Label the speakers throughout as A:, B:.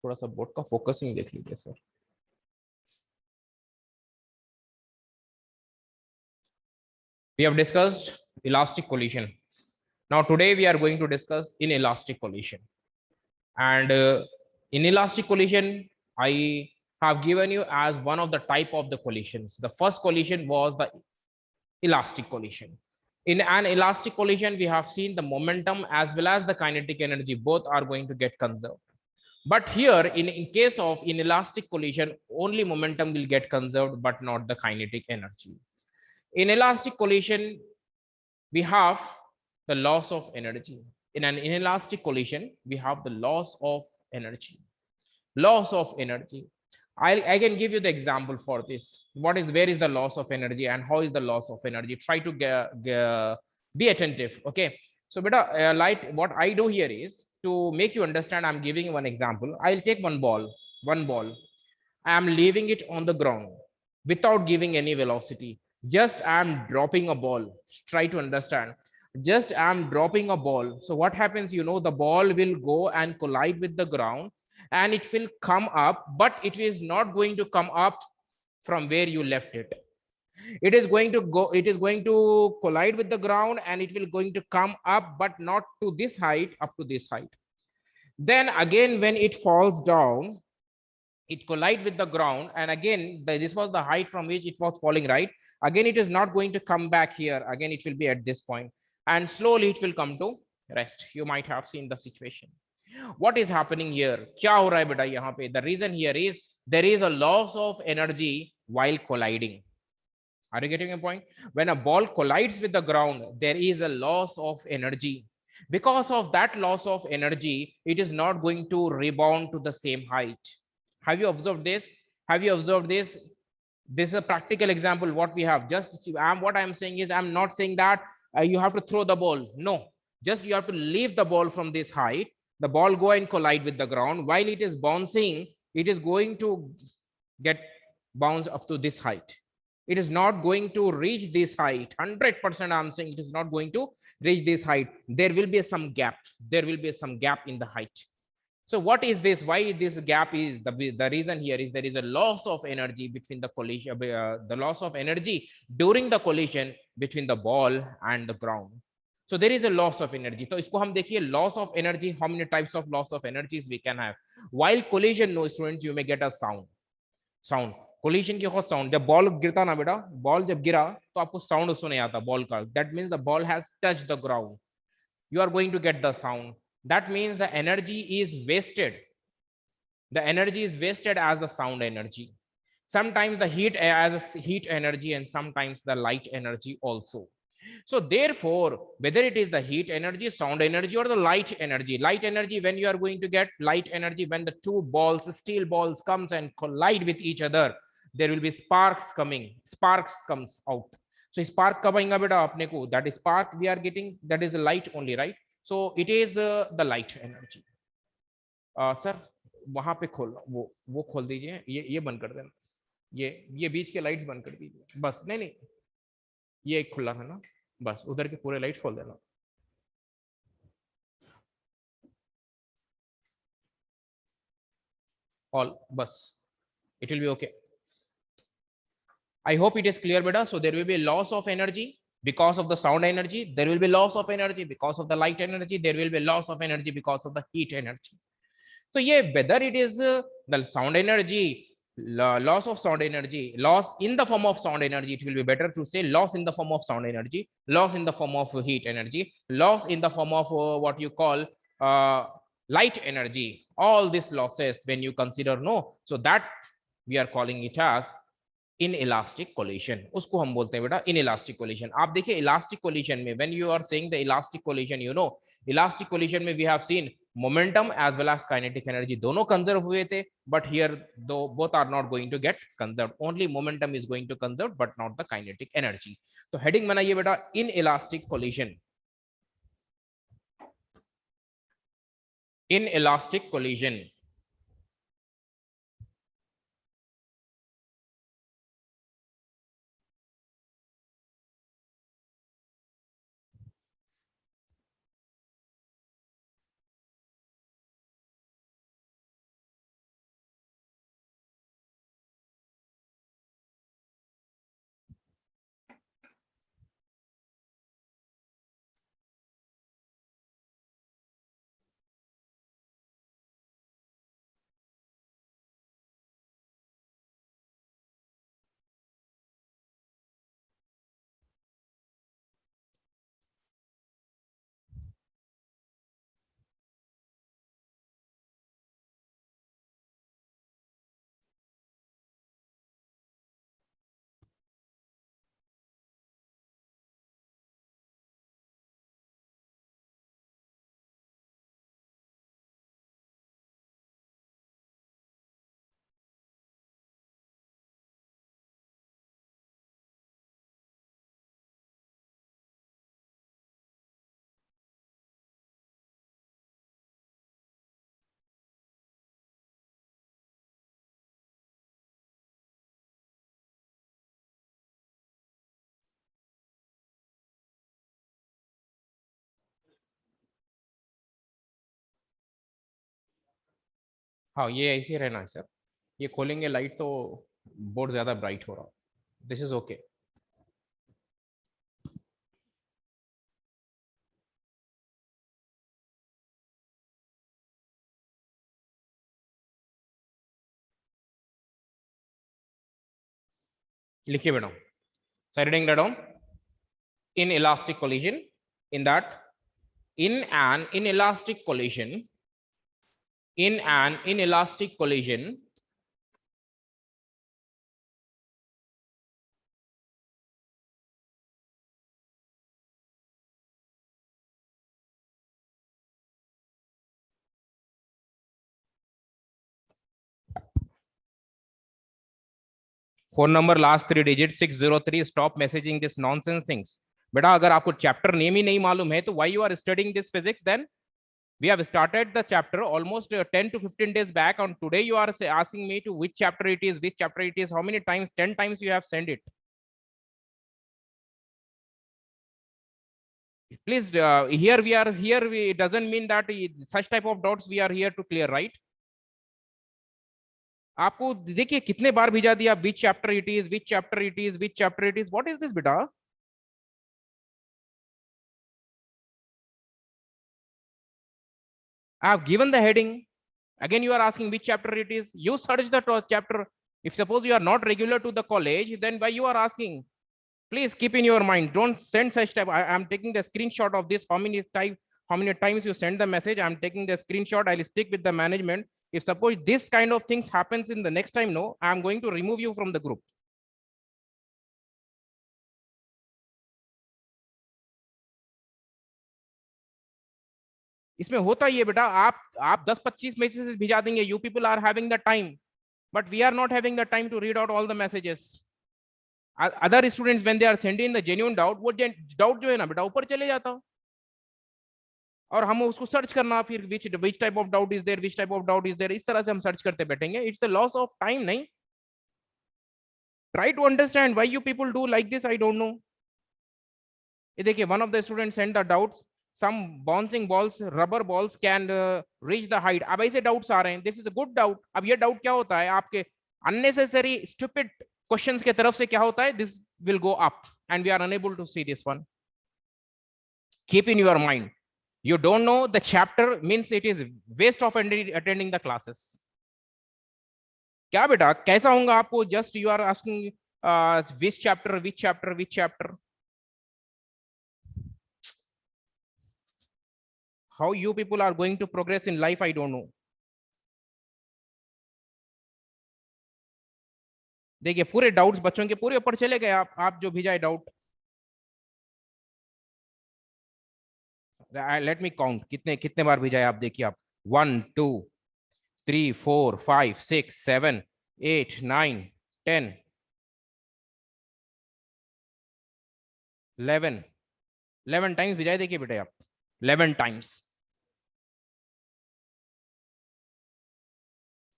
A: थोड़ा सा बोर्ड का फोकसिंग देख लीजिए sir. We have discussed elastic collision. Now today we are going to discuss inelastic collision. And inelastic collision, I have given you as one of the type of the collisions. The first collision was the elastic collision. In an elastic collision, we have seen the momentum as well as the kinetic energy, both are going to get conserved. But here, in case of inelastic collision, only momentum will get conserved, but not the kinetic energy. In elastic collision, we have the loss of energy. In an inelastic collision, we have the loss of energy. Loss of energy. I can give you the example for this. Where is the loss of energy and how is the loss of energy? Try to be attentive. Okay. So, beta, what I do here is to make you understand. I'm giving you one example. I'll take one ball. I am leaving it on the ground without giving any velocity. Just I'm dropping a ball. Try to understand. Just I'm dropping a ball. So what happens? The ball will go and collide with the ground and it will come up, but it is not going to come up from where you left it. It is going to collide with the ground and it will going to come up, but not to this height, up to this height. Then again, when it falls down, it collide with the ground, and again this was the height from which it was falling, right? Again, it is not going to come back here. Again, it will be at this point, and slowly it will come to rest. You might have seen the situation. What is happening here? Kya ho raha hai beta yahan pe? The reason here is there is a loss of energy while colliding. Are you getting a point? When a ball collides with the ground, there is a loss of energy. Because of that loss of energy, it is not going to rebound to the same height. Have you observed this? Have you observed this? This is a practical example. What we have, what I'm saying is, I'm not saying that you have to throw the ball. No, just you have to leave the ball from this height. The ball go and collide with the ground. While it is bouncing, it is going to get bounce up to this height. It is not going to reach this height. 100% I'm saying it is not going to reach this height. There will be some gap. There will be some gap in the height. So what is this? Why this gap is the reason here is there is a loss of energy between the collision, the loss of energy during the collision between the ball and the ground. So there is a loss of energy. So isko hum dekhiye, loss of energy. How many types of loss of energies we can have? While collision, no students, you may get a sound. Collision की बहुत sound. जब ball गिरता ना बेटा, ball जब गिरा तो आपको sound सुने आता ball का. That means the ball has touched the ground. You are going to get the sound. That means the energy is wasted. The energy is wasted as the sound energy. Sometimes the heat as a heat energy, and sometimes the light energy also. So therefore, whether it is the heat energy, sound energy, or the light energy, when you are going to get light energy, when the two balls, steel balls comes and collide with each other, there will be sparks comes out. So spark coming up apne ko, that is spark we are getting, that is the light only, right? So it is the light energy. Sir वहां पे खोल, वो खोल दीजिए, ये बंद कर देना, ये बीच के लाइट्स बंद कर दीजिए बस. नहीं, ये एक खुला है ना, बस उधर के पूरे लाइट्स खोल देना. ऑल बस, it will be okay. I hope it is clear, beta. So there will be a loss of energy because of the sound energy. There will be loss of energy because of the light energy. There will be loss of energy because of the heat energy. So yeah, whether it is the sound energy, loss of sound energy, loss in the form of sound energy, it will be better to say loss in the form of sound energy, loss in the form of heat energy, loss in the form of what you call light energy. All these losses when you consider, no, so that we are calling it as inelastic collision. उसको हम बोलते हैं बेटा inelastic collision. आप देखिए elastic collision में, when you are saying the elastic collision, elastic collision में we have seen momentum as well as kinetic energy दोनों conserve हुए थे, but here though both are not going to get conserved. Only momentum is going to conserve, but not the kinetic energy. तो heading बनाइए बेटा inelastic collision. Inelastic collision. हाँ ये ऐसे ही रहना है सर, ये खोलेंगे लाइट तो बोर्ड ज्यादा ब्राइट हो रहा, दिस इज ओके। लिखिए बेटा, writing that down. In elastic collision, in that, in an inelastic collision, in an inelastic collision, phone number last 3 digit 603, stop messaging this nonsense things. बेटा अगर आपको chapter name ही नहीं मालूम है तो why you are studying this physics then? We have started the chapter almost 10 to 15 days back, and today you are asking me to which chapter it is, which chapter it is, how many times? 10 times you have sent it. Please, here we are here, it doesn't mean that such type of doubts we are here to clear, right? आपको देखिए कितने बार भेजा दिया, which chapter it is, which chapter it is, which chapter it is, what is this बेटा? I have given the heading. Again you are asking which chapter it is. You search the chapter. If suppose you are not regular to the college, then why you are asking? Please keep in your mind, don't send such type. I am taking the screenshot of this, how many times you send the message. I'm taking the screenshot. I'll speak with the management. If suppose this kind of things happens in the next time, no, I'm going to remove you from the group. इसमें होता ही है बेटा, आप 10-25 messages भिजा देंगे, you people are having the time, but we are not having the time to read out all the messages. Other students when they are sending the genuine doubt, वो doubt जो है ना बेटा ऊपर चले जाता, और हम उसको सर्च करना फिर which type of doubt is there, which type of doubt is there, इस तरह से हम सर्च करते बैठेंगे। It's a loss of time, नहीं? Try to understand why you people do like this, I don't know. ये देखिए, one of the student send the doubts, some bouncing balls, rubber balls can reach the height। अब ऐसे doubts आ रहे हैं, this is a good doubt. अब ये doubt क्या होता है, आपके अननेसेसरी स्टूपिड क्वेश्चंस के तरफ से क्या होता है, this will go up and we are unable to see this one. Keep in your mind, you don't know the chapter means it is waste of attending the classes। क्या बेटा कैसा होगा आपको, just you are asking which chapter, which chapter, which chapter, how you people are going to progress in life, I don't know। देखिए पूरे doubts बच्चों के पूरे ऊपर चले गए, आप जो भेजा है डाउट। लेट मी काउंट, कितने कितने बार भेजा है आप, देखिए आप, 1 2 3 4 5 6 7 8 9 10 11 टाइम्स भेजा है, देखिए बेटे आप, 11 टाइम्स।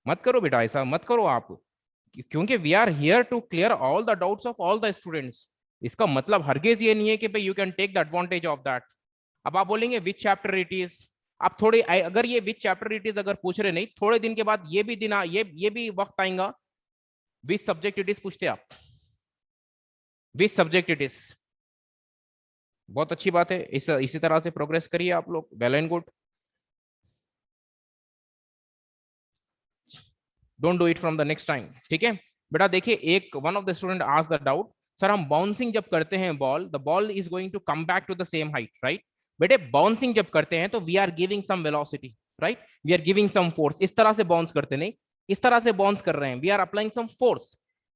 A: मत करो बेटा, ऐसा मत करो आप, क्योंकि we are here to clear all the doubts of all the students. इसका मतलब हरगिज ये नहीं है कि भाई you can take the advantage of that. अब आप बोलेंगे विच चैप्टर इट इज, आप थोड़े अगर ये विच चैप्टर इट इज अगर पूछ रहे नहीं, थोड़े दिन के बाद ये भी दिन ये भी वक्त आएगा विच सब्जेक्ट इट इज पूछते आप, विच सब्जेक्ट इट इज। बहुत अच्छी बात है, इसी तरह से प्रोग्रेस करिए आप लोग, well and good. Don't do it from the next time, ठीक है बेटा। देखिए एक one of the student asked the doubt, sir हम बाउंसिंग जब करते हैं ball, the ball is going to come back to the same height, right? बेटे बाउंसिंग जब करते हैं तो we are giving some velocity, right? We are giving some force, इस तरह से बाउंस करते नहीं, इस तरह से बाउंस कर रहे हैं, we are applying some force.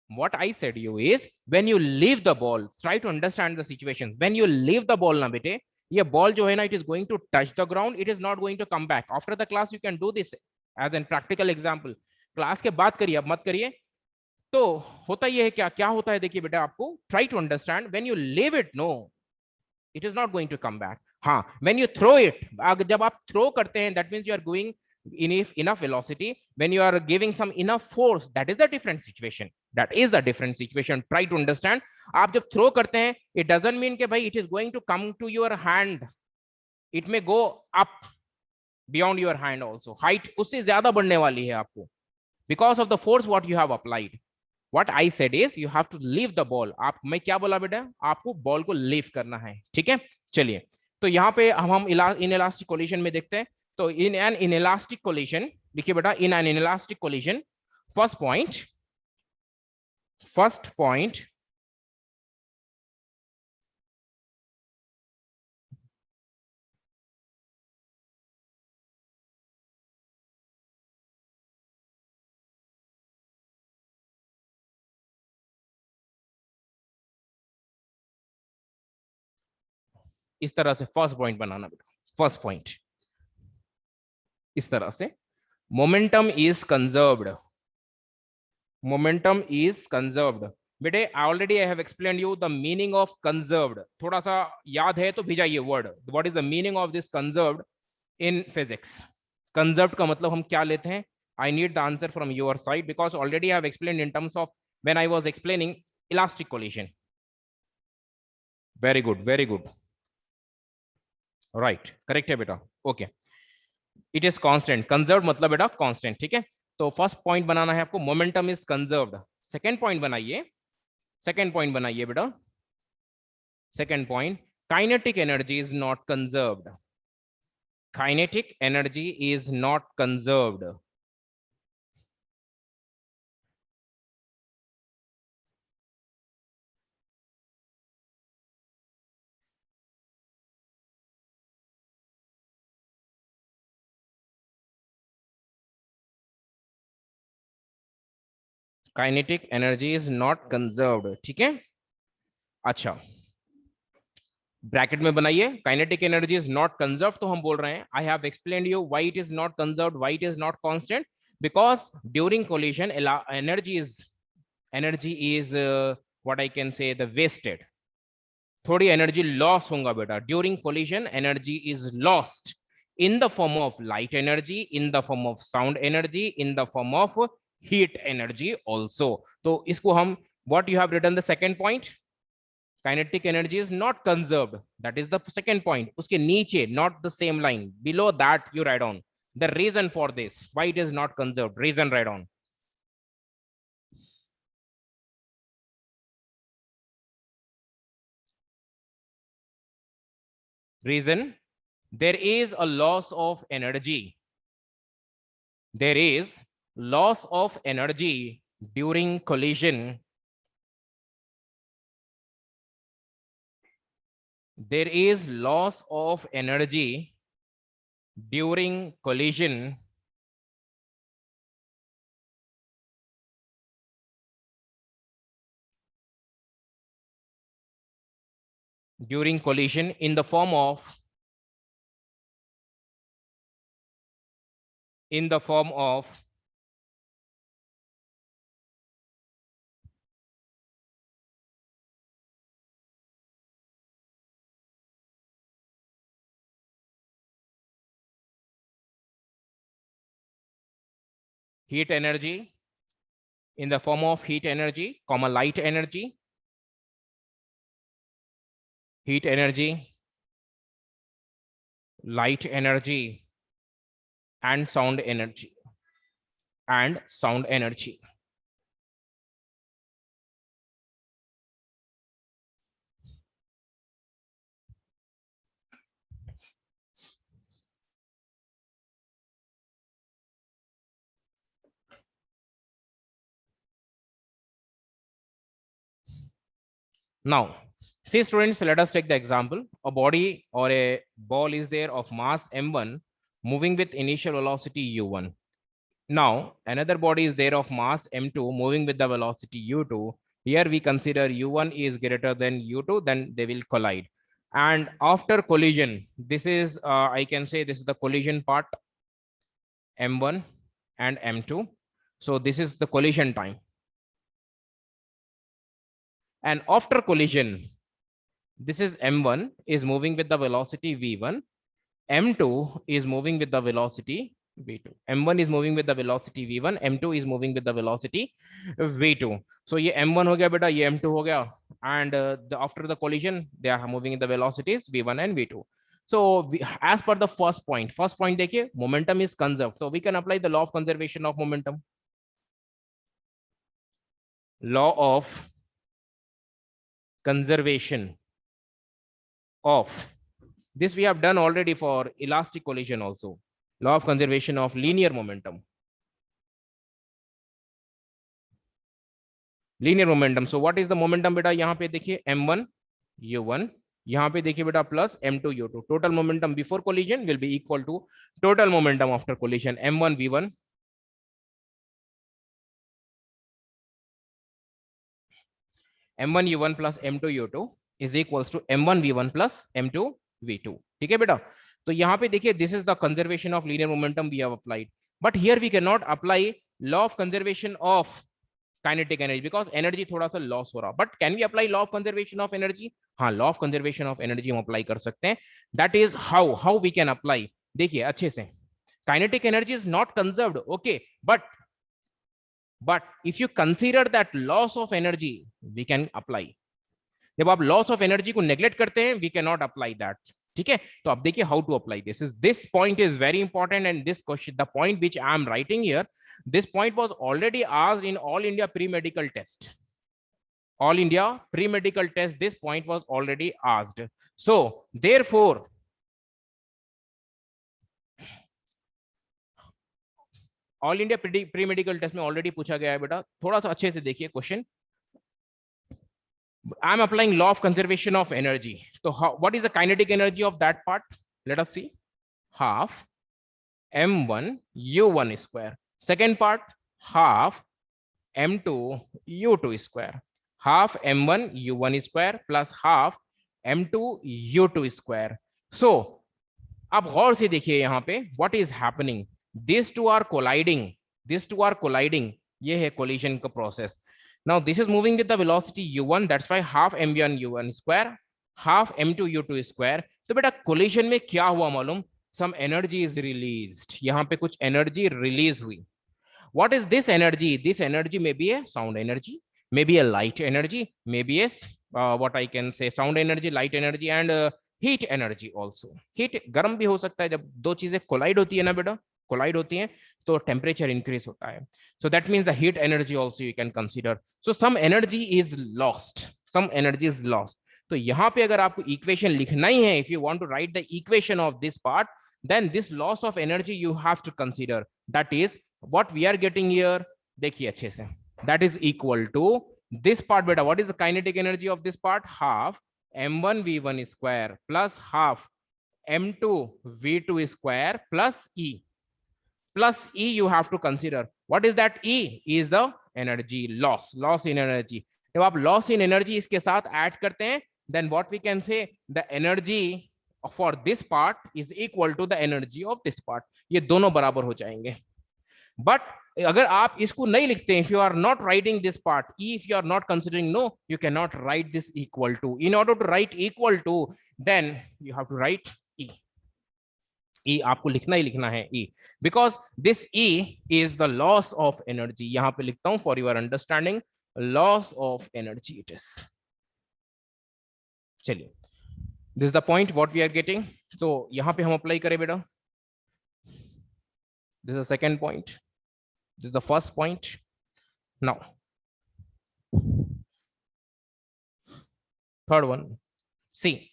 A: What I said you is when you leave the ball, try to understand the situation, when you leave the ball ना बेटे, ये बॉल जो है ना, it is going to touch the ground, it is not going to come back। After the class you can do this as an practical example। Class के बाद करिए, अब मत करिए। तो होता ये है क्या क्या होता है, देखिए बेटा आपको, try to understand, when you leave it, no it is not going to come back. हाँ, व्हेन यू थ्रो इट, जब आप थ्रो करते हैं, that means you are going enough velocity, when you are giving some enough force, that is the different situation, that is the different situation। try to understand, आप जब throw करते हैं, it doesn't mean कि भाई it is going to come to your hand, it may go up, beyond your hand also, height उससे ज्यादा बढ़ने वाली है आपको, because of the force what you have applied. What I said is you have to leave the ball. आप, मैं क्या बोला बेटा, आपको बॉल को लीव करना है, ठीक है. चलिए, तो यहाँ पे हम इन इलास्टिक कोलिशन में देखते हैं. तो in an inelastic collision, देखिए बेटा, in an elastic collision, first point इस तरह से फर्स्ट पॉइंट बनाना बेटा. फर्स्ट पॉइंट इस तरह से, momentum is conserved. Momentum is conserved. बेटे already I have explain you the meaning of conserved. थोड़ा सा याद है तो भिजाइए word, what is the meaning of this conserved in physics. Conserved का मतलब हम क्या लेते हैं? I need the answer from your side, because already I have explain in terms of when I was explaining elastic collision. Very good, very good, right, correct है बेटा. Okay, it is constant. Conserved मतलब बेटा constant, ठीक है. तो first point बनाना है आपको, momentum is conserved. Second point बनाइए, सेकंड पॉइंट बनाइए बेटा. Second point, kinetic energy is not conserved. Kinetic energy is not conserved. Kinetic energy is not conserved, ठीक है. अच्छा, ब्रैकेट में बनाइए, kinetic energy is not conserved. तो हम बोल रहे हैं, I have explained you why it is not conserved, why it is not constant, because during collision energy is what I can से द वेस्टेड. थोड़ी एनर्जी लॉस होगा बेटा. During collision energy is lost in the form of light energy, in the form of sound energy, in the form of heat energy also. तो इसको हम, what you have written the second point, kinetic energy is not conserved, that is the second point. उसके नीचे, not the same line, below that you write on the reason for this, why it is not conserved, reason write on. Reason, there is a loss of energy. There is loss of energy during collision. There is loss of energy during collision in the form of heat energy, in the form of heat energy, comma light energy, heat energy, light energy, and sound energy, Now, see students, let us take the example. A body or a ball is there of mass m1 moving with initial velocity u1. Now, another body is there of mass m2 moving with the velocity u2. Here we consider u1 is greater than u2, then they will collide. And after collision, this is, I can say this is the collision part, m1 and m2. So this is the collision time. And after collision, this is m1 is moving with the velocity v1, m2 is moving with the velocity v2. m1 is moving with the velocity v1, m2 is moving with the velocity v2. So ये m1 हो गया बेटा, ये m2 हो गया, and after the collision they are moving in the velocities v1 and v2. So as per the first point देखिए, momentum is conserved, so we can apply the law of conservation of momentum. Law of conservation of, this we have done already for elastic collision also. Law of conservation of linear momentum. Linear momentum. So what is the momentum बेटा? यहाँ पे देखिए m1 u1, यहाँ पे देखिए बेटा plus m2 u2. Total momentum before collision will be equal to total momentum after collision, m1 v1 m1 u1 plus m2 u2 is equals to m1 v1 plus m2 v2. ठीक है बेटा? तो यहाँ पे देखिए, this is the conservation of linear momentum we have applied, but here we cannot apply law of conservation of kinetic energy because energy थोड़ा सा loss हो रहा. But can we apply law of conservation of energy? हाँ, law of conservation of energy हम apply कर सकते हैं. That is how we can apply. देखिए अच्छे से, kinetic energy is not conserved, okay, but if you consider that loss of energy we can apply. जब आप लॉस ऑफ एनर्जी को नेग्लेक्ट करते हैं, we can not apply that. ठीक है, तो अब देखिए how to apply this point is very important and this question, the point which I am writing here, this point was already asked in all India pre-medical test. All India pre-medical test, this point was already asked. So therefore all India pre-medical test में already पूछा गया है बेटा. थोड़ा सा अच्छे से देखिए question. I am applying law of conservation of energy. So what is the kinetic energy of that part? Let us see. Half m1 u1 square. Second part, half m2 u2 square. Half m1 u1 square plus half m2 u2 square. So अब गौर से देखिए यहाँ पे what is happening. These two are colliding. These two are colliding. ये है collision का process. Now this is moving with the velocity u1. That's why half m1 u1 square, half m2 u2 square. तो बेटा collision में क्या हुआ मालूम? Some energy is released. यहाँ पे कुछ energy release हुई. What is this energy? This energy may be a sound energy, maybe a light energy, maybe a what I can say sound energy, light energy and heat energy also. Heat गर्म भी हो सकता है. जब दो चीजें collide होती है ना बेटा, collide होती हैं तो temperature increase होता है. So that means the heat energy also you can consider. So some energy is lost. Some energy is lost. तो यहाँ पे अगर आपको equation लिखना ही है, if you want to write the equation of this part, then this loss of energy you have to consider. That is what we are getting here. देखिए अच्छे से, that is equal to this part beta. What is the kinetic energy of this part? Half m1 v1 square plus half m2 v2 square plus e. Plus e you have to consider. What is that? E is the energy loss in energy. जब आप loss in energy इसके साथ add करते हैं, then what we can say, the energy for this part is equal to the energy of this part. ये दोनों बराबर हो जाएंगे. But अगर आप इसको नहीं लिखते, if you are not writing this part, if you are not considering, no, you cannot write this equal to. In order to write equal to, then you have to write e. E आपको लिखना ही लिखना है e, because this e is the loss of energy. यहाँ पे लिखता हूं for your understanding, loss of energy it is. चलिए, this is the point what we are getting. So यहाँ पे हम अप्लाई करें बेटा. This is the second point. This is the first point. Now third one. See,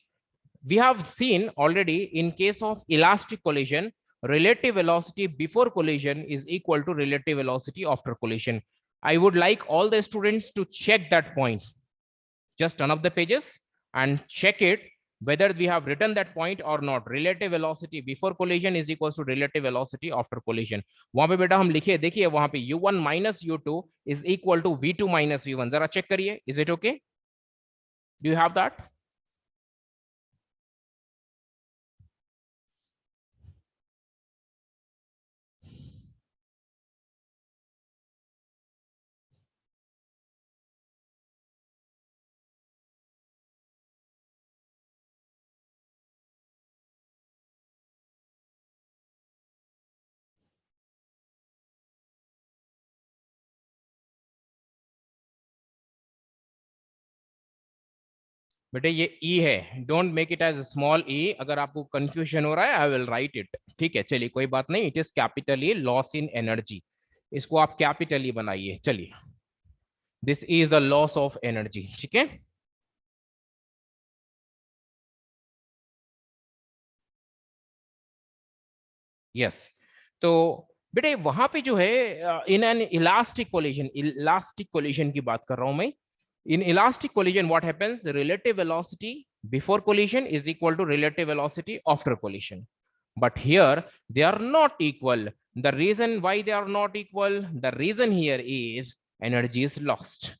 A: we have seen already in case of elastic collision, relative velocity before collision is equal to relative velocity after collision. I would like all the students to check that point. Just turn up the pages and check it whether we have written that point or not. Relative velocity before collision is equals to relative velocity after collision. वहां पे बेटा हम लिखे, देखिए वहां पे u1 minus u2 is equal to v2 minus v1. जरा check करिए, is it okay? Do you have that? बेटे ये ई है, don't make it as small E, अगर आपको कंफ्यूजन हो रहा है आई विल राइट इट, ठीक है चलिए कोई बात नहीं, it is capital E, loss in energy, इसको आप कैपिटल ई बनाइए, चलिए this is the loss of energy, ठीक है। यस, तो बेटे वहां पे जो है इन an elastic collision, elastic collision की बात कर रहा हूं मैं, in elastic collision what happens, the relative velocity before collision is equal to relative velocity after collision, but here they are not equal. The reason why they are not equal, the reason here is energy is lost,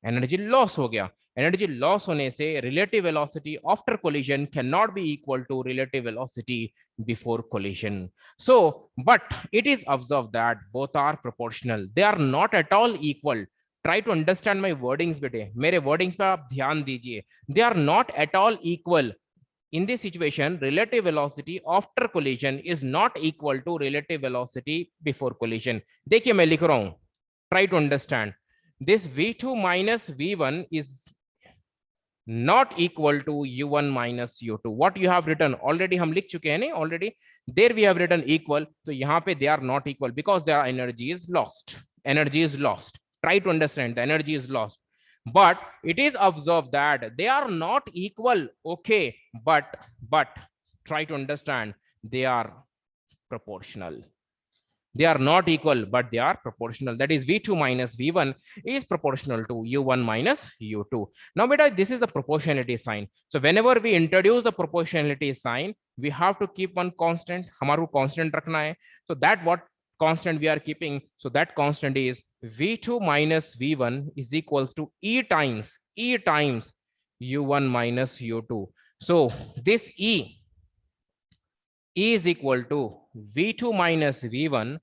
A: energy loss हो गया, energy loss होने से relative velocity after collision can not be equal to relative velocity before collision, so but it is observe that both are proportional, they are not at all equal. Try to understand my wordings बेटे, मेरे wordings पर आप ध्यान दीजिए, they are not at all equal. In this situation, relative velocity after collision is not equal to relative velocity before collision. देखिए मैं लिख रहा हूं, try to understand. This v2 minus v1 is not equal to u1 minus u2. What you have written already हम लिख चुके हैं नहीं, already there we have written equal, तो यहाँ पे they are not equal because their energy is lost. Energy is lost. Try to understand, the energy is lost. But it is observed that they are not equal, okay, but try to understand, they are proportional. They are not equal, but they are proportional. That is v2 minus v1 is proportional to u1 minus u2. Now beta, this is the proportionality sign. So whenever we introduce the proportionality sign, we have to keep one constant. हमारे को constant रखना है. So that what constant we are keeping? So that constant is v2 minus v1 is equals to e times u1 minus u2. So this e is equal to v2 minus v1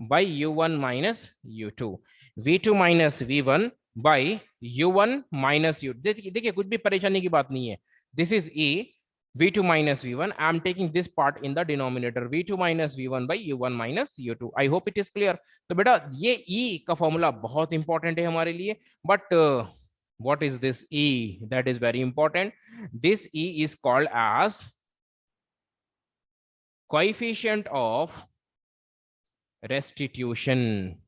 A: by u1 minus u2, v2 minus v1 by u1 minus u2. देखिए कुछ भी परेशानी की बात नहीं है, this is e, v2 minus v1, I am taking this part in the denominator, v2 minus v1 by u1 minus u2. I hope it is clear. तो बेटा ये e का फॉर्मूला बहुत इंपॉर्टेंट है हमारे लिए, but what is this e? That is very important. This e is called as coefficient of restitution.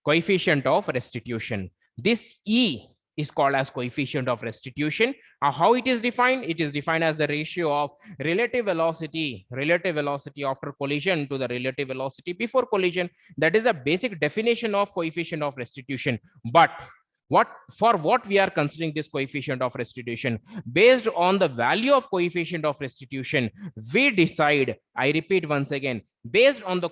A: Coefficient of restitution. This E is called as coefficient of restitution. How it is defined? It is defined as the ratio of relative velocity after collision to the relative velocity before collision. That is the basic definition of coefficient of restitution. But what we are considering this coefficient of restitution, based on the value of coefficient of restitution, we decide, I repeat once again, based on the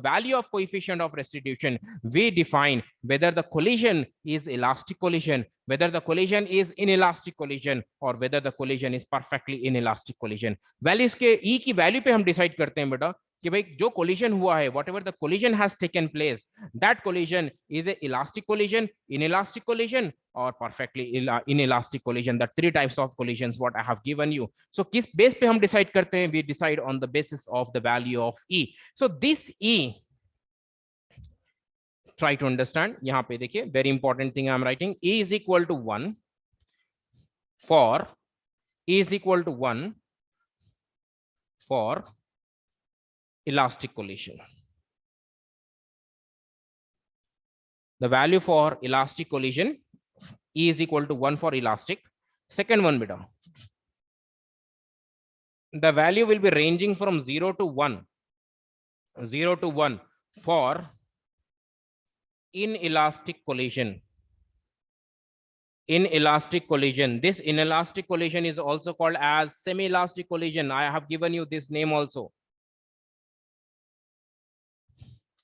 A: value of coefficient of restitution, we define whether the collision is elastic collision, whether the collision is inelastic collision, or whether the collision is perfectly inelastic collision. Values के E की value पे हम decide करते हैं बेटा कि भाई जो collision हुआ है, whatever the collision has taken place, that collision is a elastic collision, inelastic collision, or perfectly inelastic collision. The three types of collisions what I have given you. So किस base पे हम decide करते हैं? We decide on the basis of the value of E. So this E, try to understand, यहाँ पे देखिए very important thing I am writing, E is equal to 1 for E is equal to 1 for elastic collision. The value for elastic collision, E is equal to 1 for elastic. Second one beta, the value will be ranging from 0 to 1 for inelastic collision. Inelastic collision, this inelastic collision is also called as semi-elastic collision. I have given you this name also,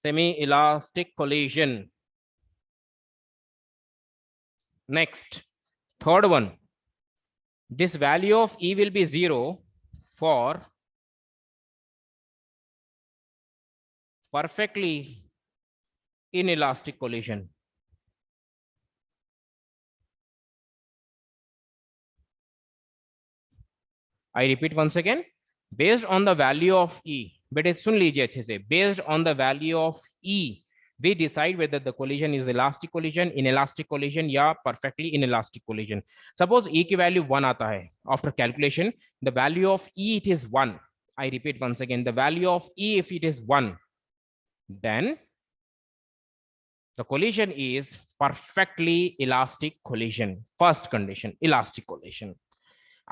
A: semi-elastic collision. Next, third one, this value of E will be 0 for perfectly inelastic collision. I repeat once again, based on the value of E, बेटे सुन लीजिए अच्छे से, based on the value of E, We decide whether the collision is elastic collision, inelastic collision या perfectly inelastic collision. Suppose E की value 1 आता है. After calculation, the value of E it is 1. I repeat once again, the value of E if it is 1, then the collision is perfectly elastic collision. First condition, elastic collision.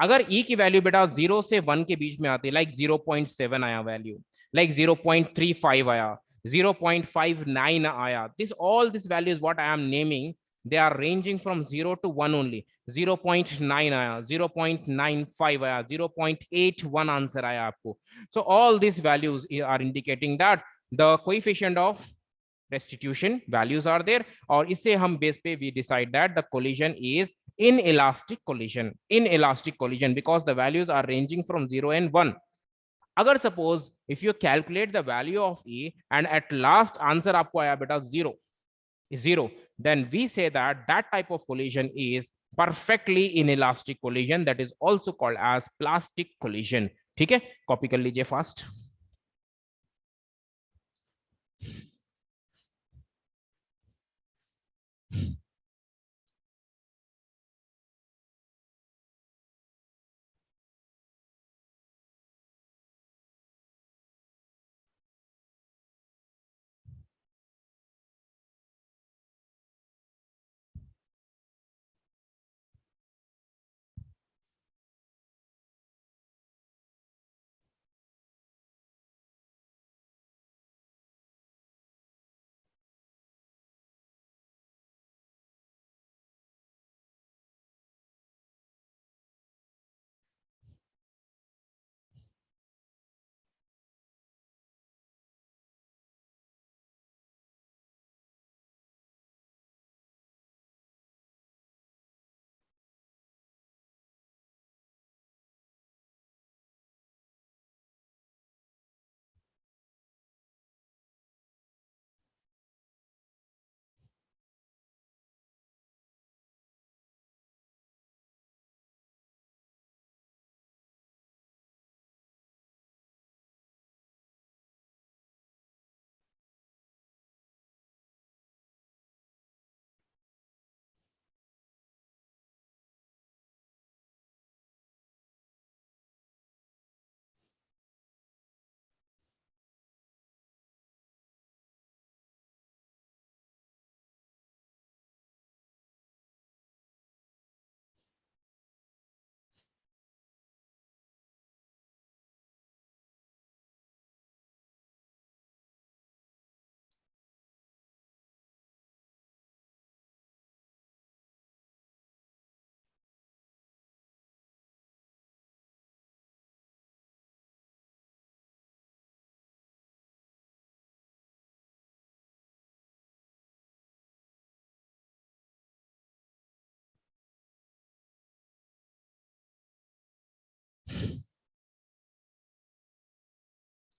A: अगर E की value बेटा 0 से 1 के बीच में आती है, like 0.7 आया value, like 0.35 आया, 0.59 आया, this all these values what I am naming, they are ranging from 0 to 1 only. 0.9 आया, 0.95 आया, 0.81 आंसर आया आपको. So all these values are indicating that the coefficient of restitution values are there, और इससे हम base पे we decide that the collision is inelastic collision because the values are ranging from 0 and 1. अगर suppose if you calculate the value of E and at last answer आपको आया बेटा 0, then we say that that type of collision is perfectly inelastic collision, that is also called as plastic collision. ठीक है, copy कर लीजिए fast.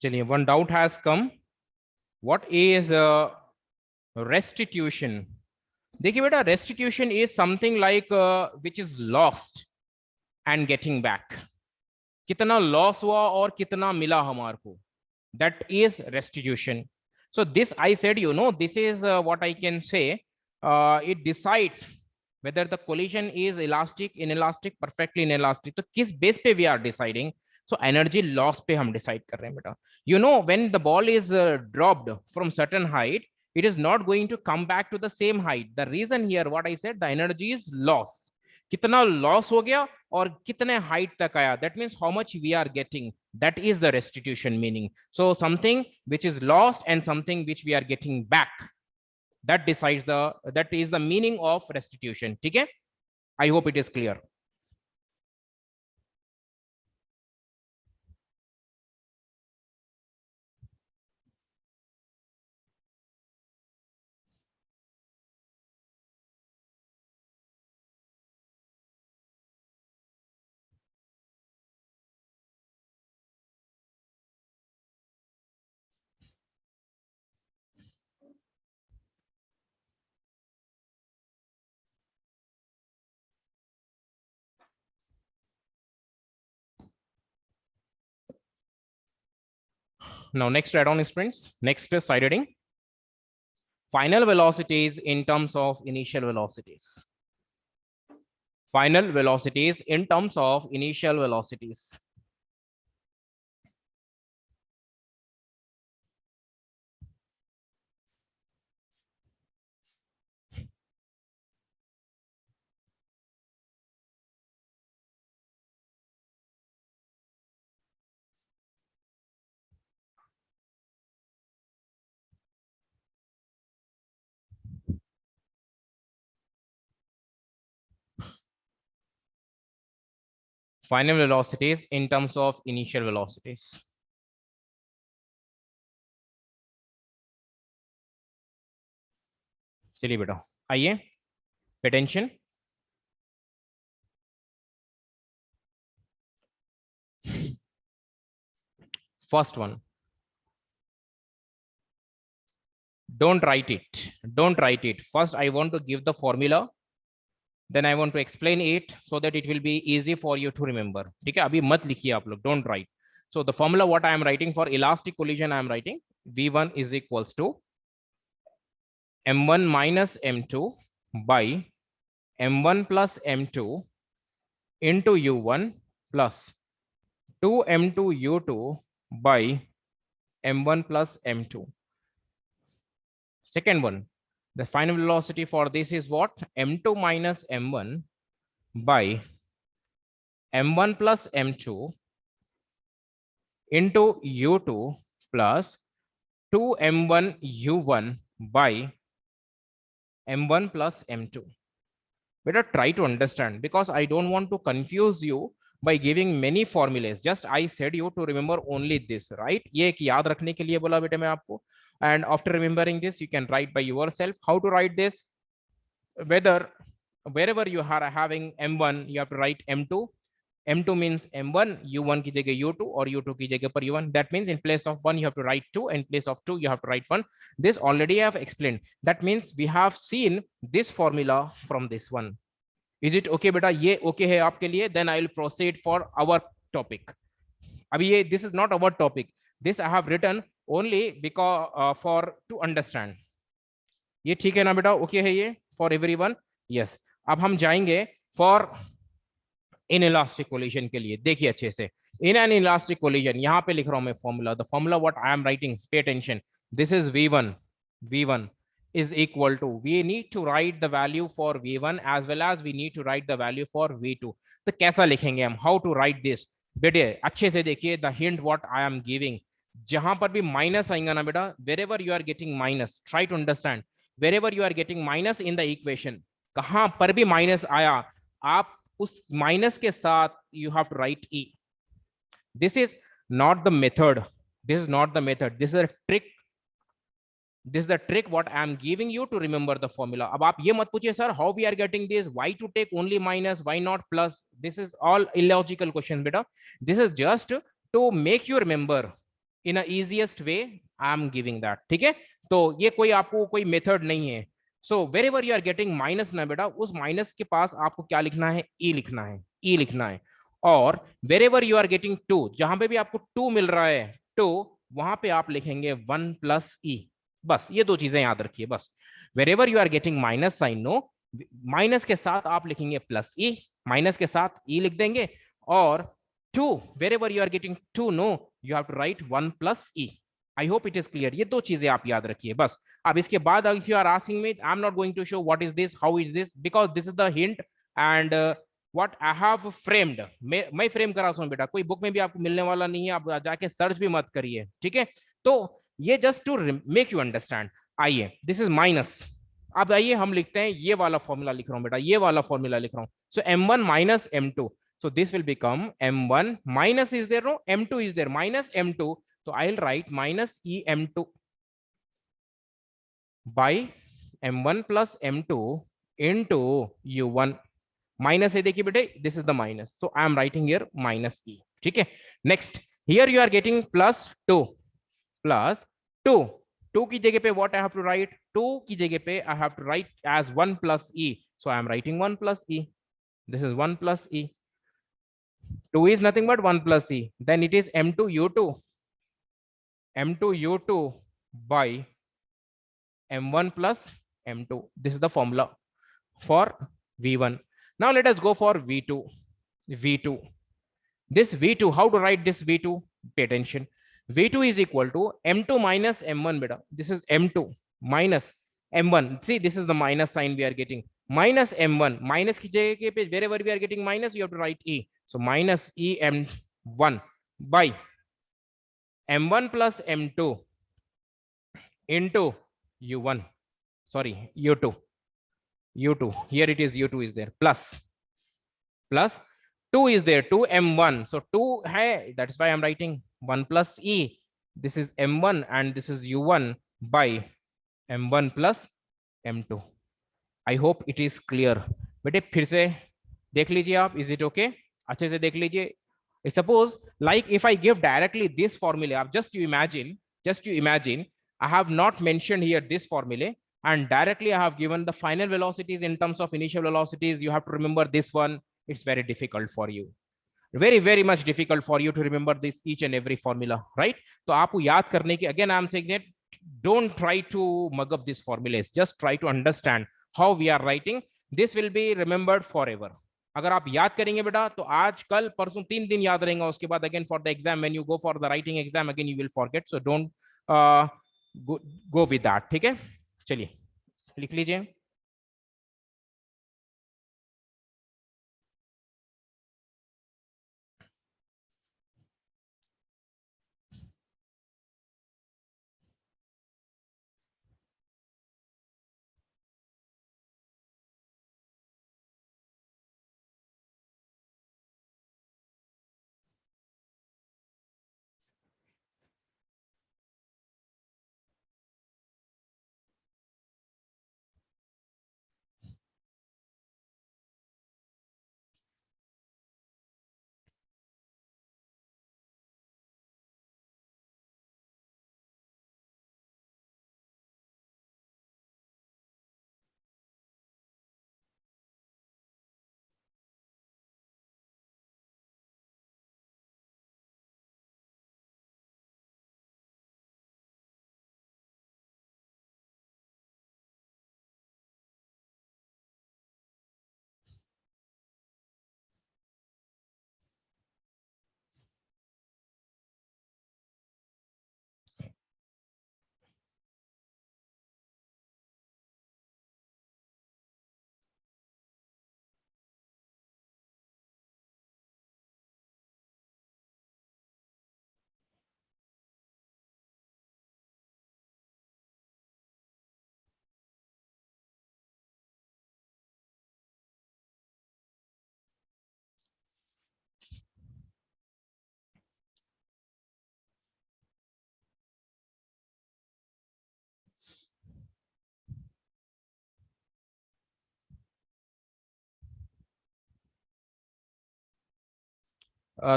A: चलिए, one doubt has come. What is restitution? देखिए बेटा, restitution is something like which is lost and getting back. कितना loss हुआ और कितना मिला हमारे को, that is restitution. So this I said, you know, this is what I can say, it decides whether the collision is elastic, inelastic, perfectly inelastic. तो किस base पे we are deciding? So energy loss पे हम decide कर रहे हैं बेटा. You know, when the ball is dropped from certain height, it is not going to come back to the same height. The reason here, what I said, the energy is loss. कितना loss हो गया और कितने height तक आया, that means how much we are getting, that is the restitution meaning. So something which is lost and something which we are getting back, that decides that is the meaning of restitution. ठीक है, I hope it is clear. Now next add-on is, friends, next side heading. final velocities in terms of initial velocities. Final velocities in terms of initial velocities. Final velocities in terms of initial velocities. चलिए बेटा आइए, attention. First one, don't write it. Don't write it. First, I want to give the formula. Then I want to explain it so that it will be easy for you to remember. ठीक है, अभी मत लिखिए आप लोग. Don't write. So the formula what I am writing for elastic collision, I am writing V1 is equals to M1 minus M2 by M1 plus M2 into U1 plus 2M2 U2 by M1 plus M2. Second one, the final velocity for this is what? M2 minus M1 by M1 plus M2 into U2 plus 2M1 U1 by M1 plus M2. Better try to understand, because I don't want to confuse you by giving many formulas. Just I said you to remember only this, right? ये एक याद रखने के लिए बोला बेटे मैं आपको. And after remembering this, you can write by yourself how to write this. Whether wherever you are having M1, you have to write M2. M2 means M1, U1 की जगह U2 और U2 की जगह पर U1. That means in place of 1 you have to write 2, in place of 2 you have to write 1. This already I have explained. That means we have seen this formula from this one. Is it okay बेटा? ये okay है आपके लिए? Then I will proceed for our topic. अभी ये this is not our topic. This I have written only because for to understand. ये ठीक है ना बेटा? Okay है ये for everyone? Yes. अब हम जाएंगे for inelastic collision के लिए. देखिए अच्छे से. In an elastic collision, यहाँ पे लिख रहा हूँ मैं formula. The formula what I am writing, pay attention. This is V1. V1 is equal to, we need to write the value for V1 as well as we need to write the value for V2. तो कैसा लिखेंगे हम? How to write this? बेटे अच्छे से देखिए, the hint what I am giving. जहां पर भी माइनस आएगा ना बेटा, wherever you are getting minus, try to understand. Wherever you are getting minus in the equation, कहां पर भी माइनस आया, आप उस माइनस के साथ you have to write E. This is not the method. This is not the method. This is a trick. This is the trick what I am giving you to remember the formula. अब आप ये मत पूछिए sir how we are getting this, why to take only minus, why not plus. This is all illogical questions बेटा. This is just to make you remember in a easiest way. I am giving that. ठीक है, तो ये कोई आपको कोई method नहीं है. So wherever you are getting minus ना बेटा, उस माइनस के पास आपको क्या लिखना है? E लिखना है. E लिखना है. और wherever you are getting 2, जहां पे भी आपको 2 मिल रहा है 2, वहां पे आप लिखेंगे 1 प्लस E. बस ये दो चीजें याद रखिए बस. wherever you are getting minus sign, no, minus के साथ आप लिखेंगे प्लस E, माइनस के साथ E लिख देंगे. और 2, wherever you are getting 2, no, you have to write 1 plus E. I hope it is clear. ये दो चीजें आप याद रखिए बस. अब इसके बाद if you are asking me, I am not going to show what is this, how is this, because this is the hint and what I have framed. मैं फ्रेम करा हूं बेटा, कोई बुक में भी आपको मिलने वाला नहीं है, आप जाके सर्च भी मत करिए. ठीक है, तो ये just to make you understand. आइए, दिस इज माइनस. अब आइए हम लिखते हैं ये वाला फॉर्मूला लिख रहा हूं बेटा, ये वाला फॉर्मूला लिख रहा हूं. सो M1 minus M2, so this will become M1 minus, is there no, M2 is there, minus M2, so I'll write minus EM2 by M1 plus M2 into U1. Minus है देखिए बेटे, this is the minus, so I am writing here minus E. ठीक है, next here you are getting plus 2 plus 2. 2 की जगह पे what I have to write? 2 की जगह पे I have to write as 1 plus E, so I am writing 1 plus E. This is 1 plus E. 2 is nothing but 1 plus E. Then it is M2 U2 by m1 plus m2. This is the formula for v1. Now let us go for v2. This v2, how to write this v2? Pay attention. v2 is equal to m2 minus m1 beta. This is m2 minus m1. See, this is the minus sign we are getting. Minus m1. Minus ki jagah ke pe wherever we are getting minus, you have to write e. So minus e m1 by m1 plus m2 into u1. Sorry, u2. Here it is, u2 is there, plus 2 is there, 2 m1. So 2 hai, that is why I'm writing 1 plus e. This is m1 and this is u1 by m1 plus m2. I hope it is clear. बेटे फिर से देख लीजिए आप, is it okay? अच्छे से देख लीजिए. Suppose like if I give directly this formula, just you imagine, I have not mentioned here this formula and directly I have given the final velocities in terms of initial velocities. You have to remember this one. It's very difficult for you, very much difficult for you to remember this each and every formula, right? तो आपको याद करने की, again I'm saying that don't try to mug up these formulas, just try to understand how we are writing. This will be remembered forever. अगर आप याद करेंगे बेटा तो आज कल परसों 3 दिन याद रहेगा, उसके बाद again for the exam, when you go for the writing exam again you will forget. So don't go with that. ठीक है, चलिए लिख लीजिए.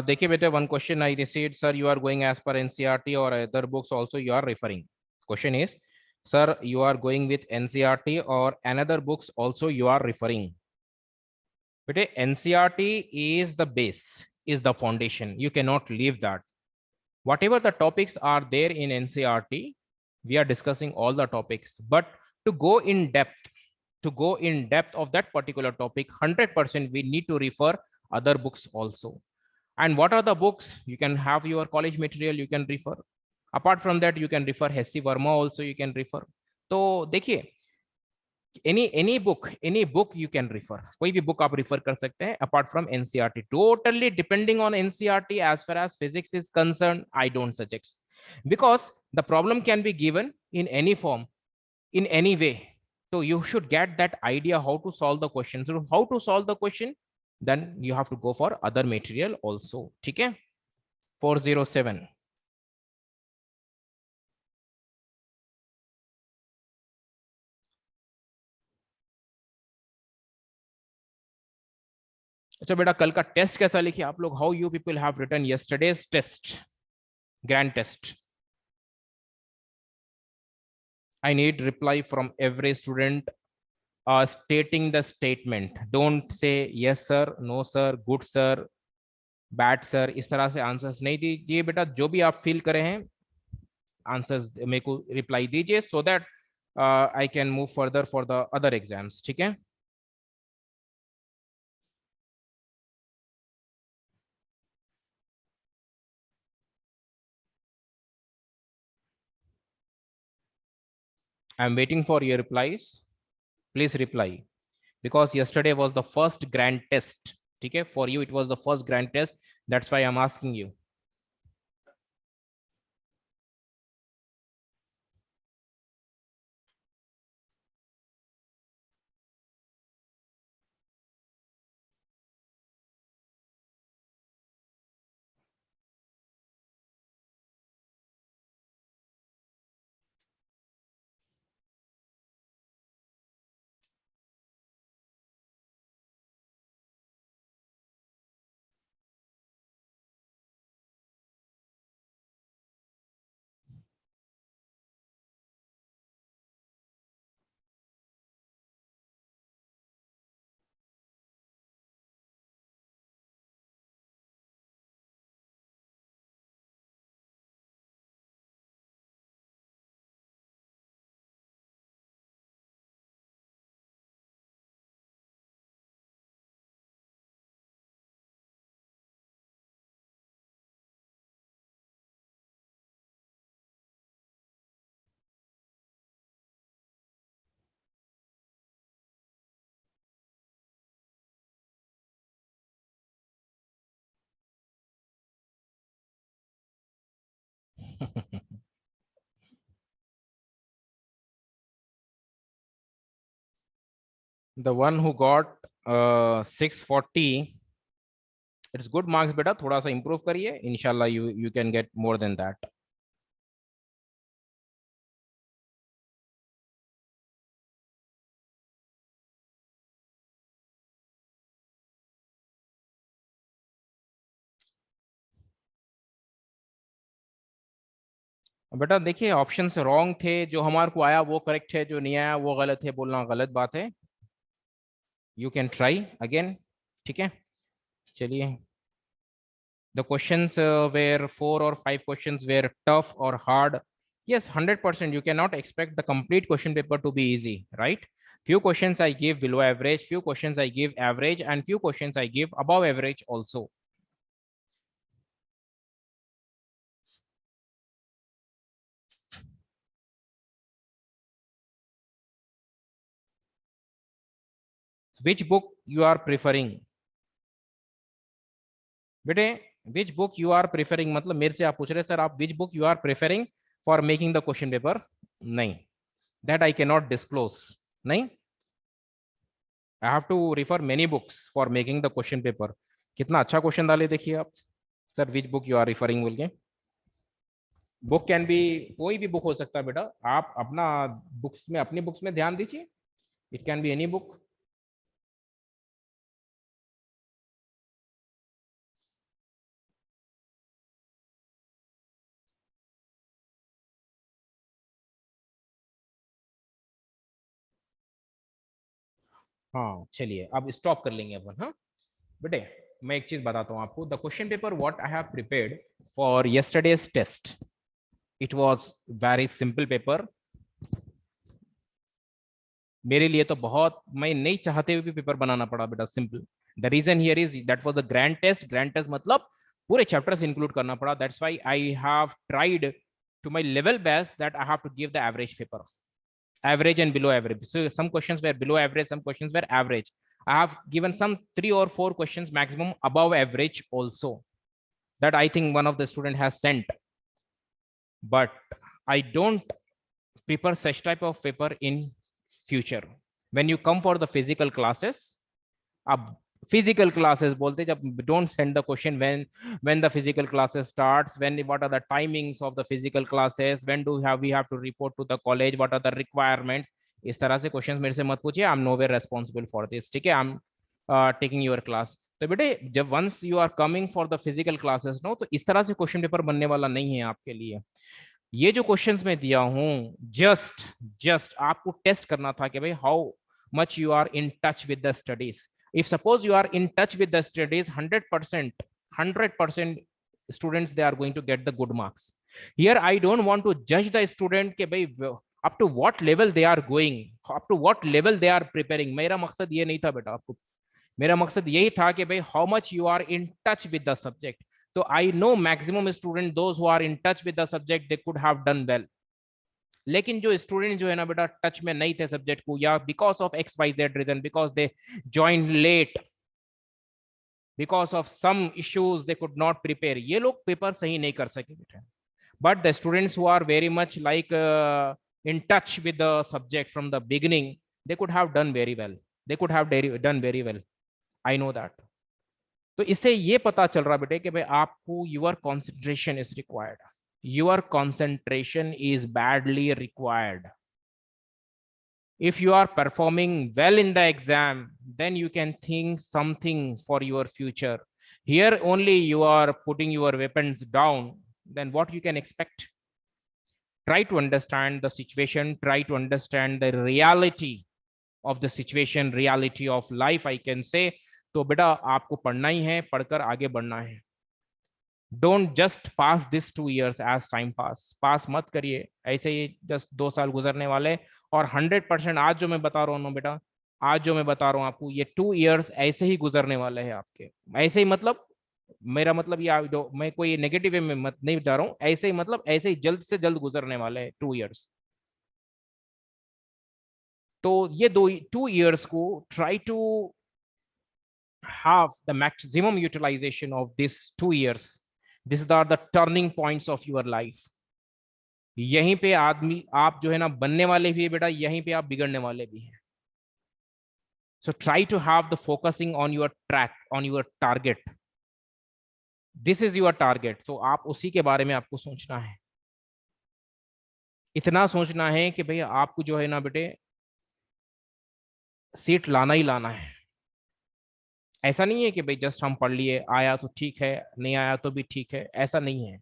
A: देखिए बेटे, one question I received, sir, you are going as per NCERT or other books also you are referring. Question is, sir, you are going with NCERT or another books also you are referring. बेटे NCERT is the base, is the foundation. You cannot leave that. Whatever the topics are there in NCERT, we are discussing all the topics. But to go in depth of that particular topic, 100% we need to refer other books also. And what are the books? You can have your college material, you can refer. Apart from that, you can refer Hesse Verma also, you can refer. तो देखिए, any book you can refer. कोई भी book आप refer कर सकते हैं apart from NCERT. Totally depending on NCERT as far as physics is concerned, I don't suggest, because the problem can be given in any form, in any way. So you should get that idea how to solve the question. So how to solve the question, then you have to go for other material also. ठीक है, 407. अच्छा बेटा, कल का test कैसा लिखे आप लोग? How you people have written yesterday's test, grand test? I need reply from every student stating the statement. Don't say yes sir, no sir, good sir, bad sir. इस तरह से आंसर्स नहीं दीजिए बेटा. जो भी आप फील करें हैं आंसर्स मेरे को रिप्लाई दीजिए, so that I can move further for the other exams. ठीक है? I'm waiting for your replies. Please reply, because yesterday was the first grand test. ठीक है? For you, it was the first grand test. That's why I'm asking you. The one who got 640, it's good marks बेटा. थोड़ा सा improve करिए. Inshallah you can get more than that. बेटा देखिए, option wrong थे. जो हमारे को आया वो करेक्ट है, जो नहीं आया वो गलत है. बोलना गलत बात है. You can try again. ठीक है, चलिए. The questions were 4 or 5 questions were tough or hard. Yes, 100%. You cannot expect the complete question paper to be easy, right? Few questions I give below average, few questions I give average, and few questions I give above average also. Which book you are preferring? बेटे, which book you are preferring मतलब मेरे से आप पूछ रहे sir आप which book you are preferring for making the question paper? नहीं, that I cannot disclose. नहीं, I have to refer many books for making the question paper. कितना अच्छा क्वेश्चन डाले देखिए आप. Sir which book you are referring बोल के. Book can be, कोई भी बुक हो सकता है बेटा. आप अपना बुक्स में, अपनी बुक्स में ध्यान दीजिए. It can be any book. हाँ चलिए, अब स्टॉप कर लेंगे अपन. हाँ बेटे, मैं एक चीज बताता हूँ आपको. The question paper what I have prepared for yesterday's test, it was very simple paper. मेरे लिए तो बहुत, मैं नहीं चाहते हुए भी पेपर बनाना पड़ा बेटा. Simple. The reason here is that was the grand test. Grand test मतलब पूरे चैप्टर्स इंक्लूड करना पड़ा. That's why I have tried to my level best that I have to give the average paper, average and below average. So some questions were below average, some questions were average. I have given some 3 or 4 questions maximum above average also, that I think one of the student has sent. But I don't prepare such type of paper in future. When you come for the physical classes, अब physical classes बोलते जब, don't send the question when the physical classes starts, when what are the timings of the physical classes, when do we have to report to the college, what are the requirements. इस तरह से questions मेरे से मत पूछिए. I am nowhere responsible for this. ठीक है, I am taking your class. तो बेटे जब once you are coming for the physical classes no, तो इस तरह से क्वेश्चन पेपर बनने वाला नहीं है आपके लिए. ये जो क्वेश्चंस मैं दिया हूं, जस्ट आपको टेस्ट करना था कि भाई how much you are in touch with the studies. If suppose you are in touch with the studies, 100% students, they are going to get the good marks. Here I don't want to judge the student ke bhai up to what level they are going, up to what level they are preparing. मेरा मकसद ये नहीं था बेटा आपको, मेरा मकसद यही था कि भाई how much you are in touch with the subject. तो I know maximum student those who are in touch with the subject they could have done well. लेकिन जो स्टूडेंट जो है ना बेटा टच में नहीं थे सब्जेक्ट को, या because of XYZ reason, because they join late, because of some issues they could not prepare, ये लोग पेपर सही नहीं कर सके बेटा. But the students who are very much like in touch with the subject from the beginning, they could have done very well, they could have done very well. I know that. तो इससे ये पता चल रहा बेटे कि भाई आपको your concentration is required, your concentration is badly required. If you are performing well in the exam, then you can think something for your future. Here only you are putting your weapons down, then what you can expect? Try to understand the situation, try to understand the reality of the situation, reality of life, I can say. तो बेटा आपको पढ़ना ही है, पढ़कर आगे बढ़ना है. Don't just pass this 2 years as time pass मत करिए ऐसे ही just 2 साल गुजरने वाले. और 100% आज जो मैं बता रहा हूँ बेटा, आज जो मैं बता रहा हूँ आपको, ये 2 years ऐसे ही गुजरने वाले हैं आपके. ऐसे ही मतलब मेरा मतलब ये जो मैं कोई नेगेटिव वे में मत नहीं बता रहा हूँ, ऐसे ही मतलब ऐसे ही जल्द से जल्द गुजरने वाले हैं 2 years. तो ये 2 years को try to have the maximum utilization of these 2 years. These are the turning points of your life. यहीं पे आदमी आप जो है ना बनने वाले भी है बेटा, यहीं पे आप बिगड़ने वाले भी हैं. So try to have the focusing on your track, on your target. This is your target. So आप उसी के बारे में आपको सोचना है. इतना सोचना है कि भाई आपको जो है ना बेटे सीट लाना ही लाना है. ऐसा नहीं है कि भाई जस्ट हम पढ़ लिए, आया तो ठीक है, नहीं आया तो भी ठीक है, ऐसा नहीं है.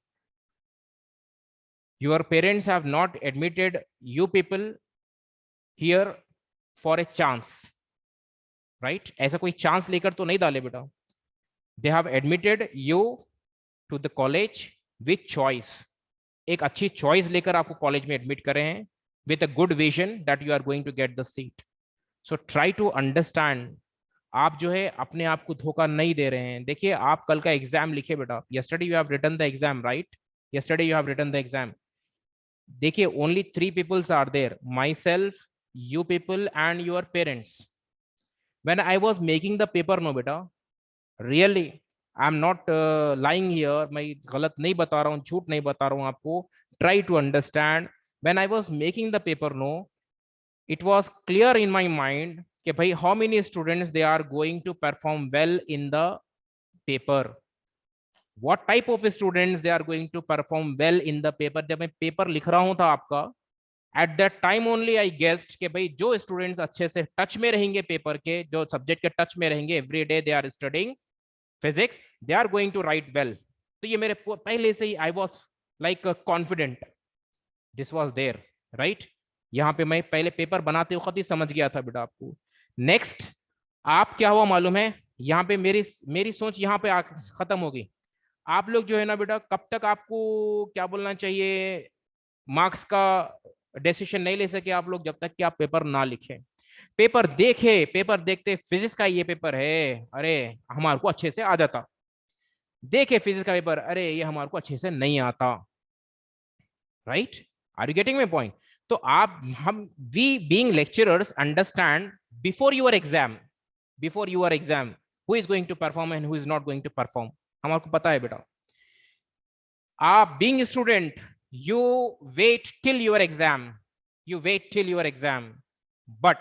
A: Your parents have not admitted you people here for a chance, right? ऐसा कोई चांस लेकर तो नहीं डाले बेटा. They have admitted you to the college with choice. एक अच्छी चॉइस लेकर आपको कॉलेज में एडमिट करे हैं, with a good vision that you are going to get the seat. So try to understand. आप जो है अपने आप को धोखा नहीं दे रहे हैं. देखिए आप कल का एग्जाम लिखे बेटा. Yesterday you have written the exam, right? Yesterday you have written the exam. देखिए only 3 people are there, myself, you people and your parents. When I was making the paper, no beta, really I am not lying here, मैं गलत नहीं बता रहा हूँ, झूठ नहीं बता रहा हूँ आपको. Try to understand. When I was making the paper, no, it was clear in my mind कि भाई how many students they are going to perform well in the paper, what type of students they are going to perform well in the paper. जब मैं paper लिख रहा हूं था आपका, at that time only I guessed कि भाई जो स्टूडेंट्स अच्छे से टच में रहेंगे पेपर के, जो सब्जेक्ट के टच में रहेंगे, every day they are studying physics, they are going to write well. तो ये मेरे पहले से ही I was like confident, this was there, right. यहाँ पे मैं पहले पेपर बनाते वक्त ही समझ गया था बेटा आपको. नेक्स्ट आप क्या हुआ मालूम है, यहाँ पे मेरी सोच यहाँ पे खत्म हो गई. आप लोग जो है ना बेटा कब तक आपको क्या बोलना चाहिए, मार्क्स का डिसीजन नहीं ले सके आप लोग जब तक कि आप पेपर ना लिखें. पेपर देखे, पेपर देखते फिजिक्स का ये पेपर है, अरे हमारे को अच्छे से आ जाता. देखे फिजिक्स का पेपर, अरे ये हमारे को अच्छे से नहीं आता. Right, are you getting my point? तो आप हम we being lecturers understand before your exam, before your exam who is going to perform and who is not going to perform. हमारे को पता है बेटा. आप being student, you wait till your exam, you wait till your exam. But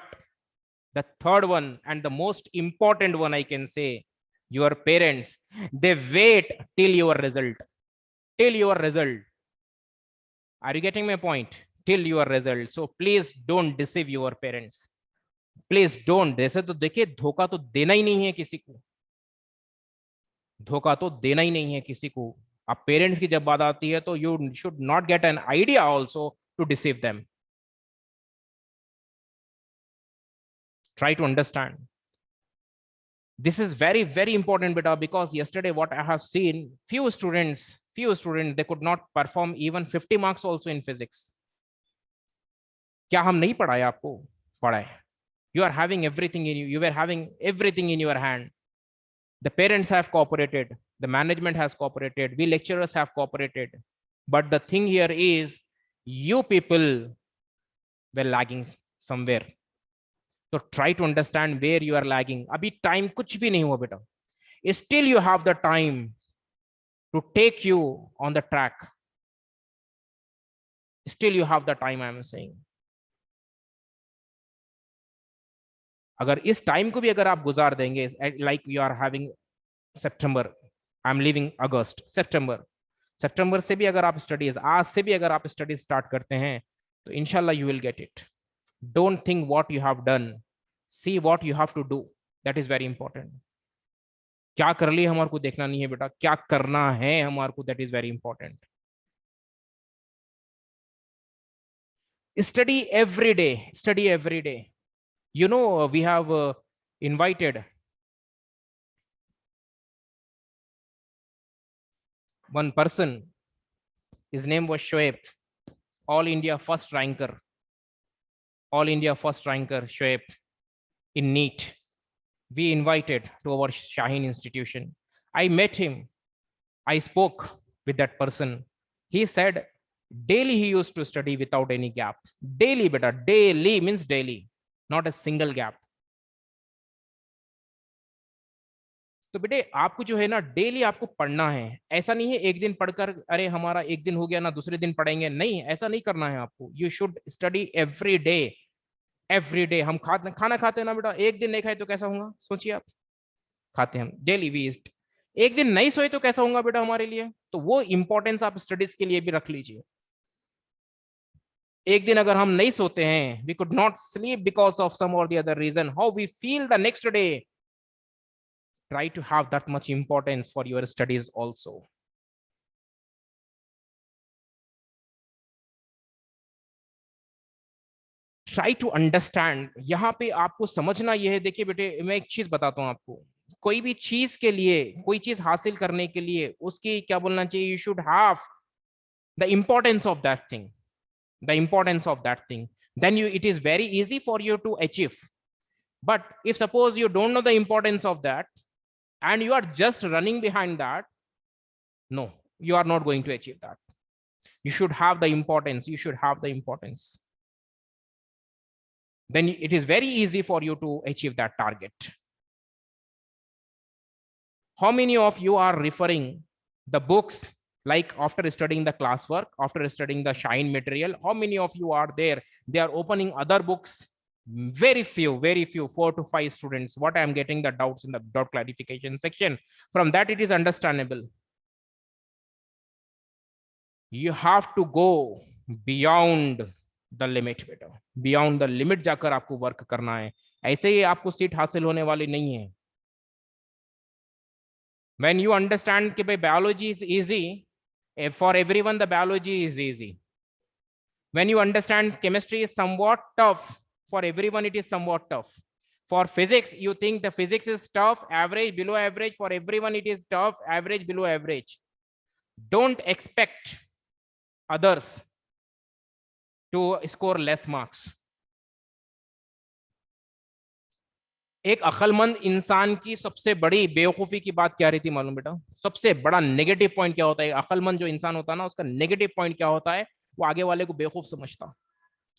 A: the third one and the most important one, I can say, your parents, they wait till your result, till your result. Are you getting my point? Till your result. So please don't deceive your parents, please don't. जैसे तो देखिए धोखा तो देना ही नहीं है किसी को, धोखा तो देना ही नहीं है किसी को. अब पेरेंट्स की जब बात आती है तो you should not get an idea also to deceive them. Try to understand. This is very very important बेटा, because yesterday what I have seen, few students they could not perform even 50 marks also in physics. क्या हम नहीं पढ़ाए आपको? पढ़ाए। You are having everything in you. You were having everything in your hand. The parents have cooperated. The management has cooperated. We lecturers have cooperated. But the thing here is, you people were lagging somewhere. So try to understand where you are lagging. अभी time कुछ भी नहीं हुआ बेटा. Still you have the time to take you on the track. Still you have the time, I am saying. अगर इस time को भी अगर आप गुजार देंगे, like you are having September, I am living August, सितंबर से भी अगर आप स्टडीज, आज से भी अगर आप स्टडीज स्टार्ट करते हैं, तो इंशाल्लाह you will get it. Don't think what you have done, see what you have to do. That is very important. क्या कर लिया हमारे को देखना नहीं है बेटा, क्या करना है हमारे को, that is very important. Study every day, study every day. You know, we have invited one person. His name was Shoaib, all India first ranker, Shoaib in NEET. We invited to our Shaheen institution. I met him. I spoke with that person. He said daily he used to study without any gap. Daily, beta, daily means daily, not a single gap. तो बेटे आपको जो है ना, daily आपको पढ़ना है. ऐसा नहीं है एक दिन पढ़कर अरे हमारा एक दिन हो गया ना, दूसरे दिन पढ़ेंगे, नहीं, ऐसा नहीं करना है आपको. You should study every day, every day. हम खाना खाते हैं ना बेटा, एक दिन नहीं खाए तो कैसा होगा, सोचिए आप. खाते हैं हम डेली, वी ईट. एक दिन नहीं सोए तो कैसा होगा बेटा हमारे लिए. तो वो इंपॉर्टेंस आप स्टडीज के लिए भी रख लीजिए. एक दिन अगर हम नहीं सोते हैं, we could not sleep because of some or the other reason, how we feel the next day. Try to have that much importance for your studies also. Try to understand. यहाँ पे आपको समझना यह है, देखिए बेटे मैं एक चीज बताता हूँ आपको. कोई भी चीज के लिए, कोई चीज हासिल करने के लिए उसकी क्या बोलना चाहिए, you should have the importance of that thing, the importance of that thing. Then it is very easy for you to achieve. But if suppose you don't know the importance of that, and you are just running behind that, no, you are not going to achieve that. You should have the importance. You should have the importance. Then it is very easy for you to achieve that target. How many of you are referring the books, like after studying the classwork, after studying the Shaheen material, how many of you are there, they are opening other books? Very few, 4 to 5 students. What I am getting the doubts in the doubt clarification section. From that it is understandable. You have to go beyond the limit बेटा. Beyond the limit जाकर आपको work करना है. ऐसे ही आपको seat हासिल होने वाली नहीं है. When you understand कि भाई biology is easy, for everyone the biology is easy. When you understand chemistry is somewhat tough, for everyone it is somewhat tough. For physics, you think the physics is tough, average, below average. For everyone it is tough, average, below average. Don't expect others to score less marks. एक अक्लमंद इंसान की सबसे बड़ी बेवकूफी की बात क्या रही थी मालूम बेटा? सबसे बड़ा नेगेटिव पॉइंट क्या होता है? अक्लमंद जो इंसान होता है ना, उसका नेगेटिव पॉइंट क्या होता है? वो आगे वाले को बेवकूफ समझता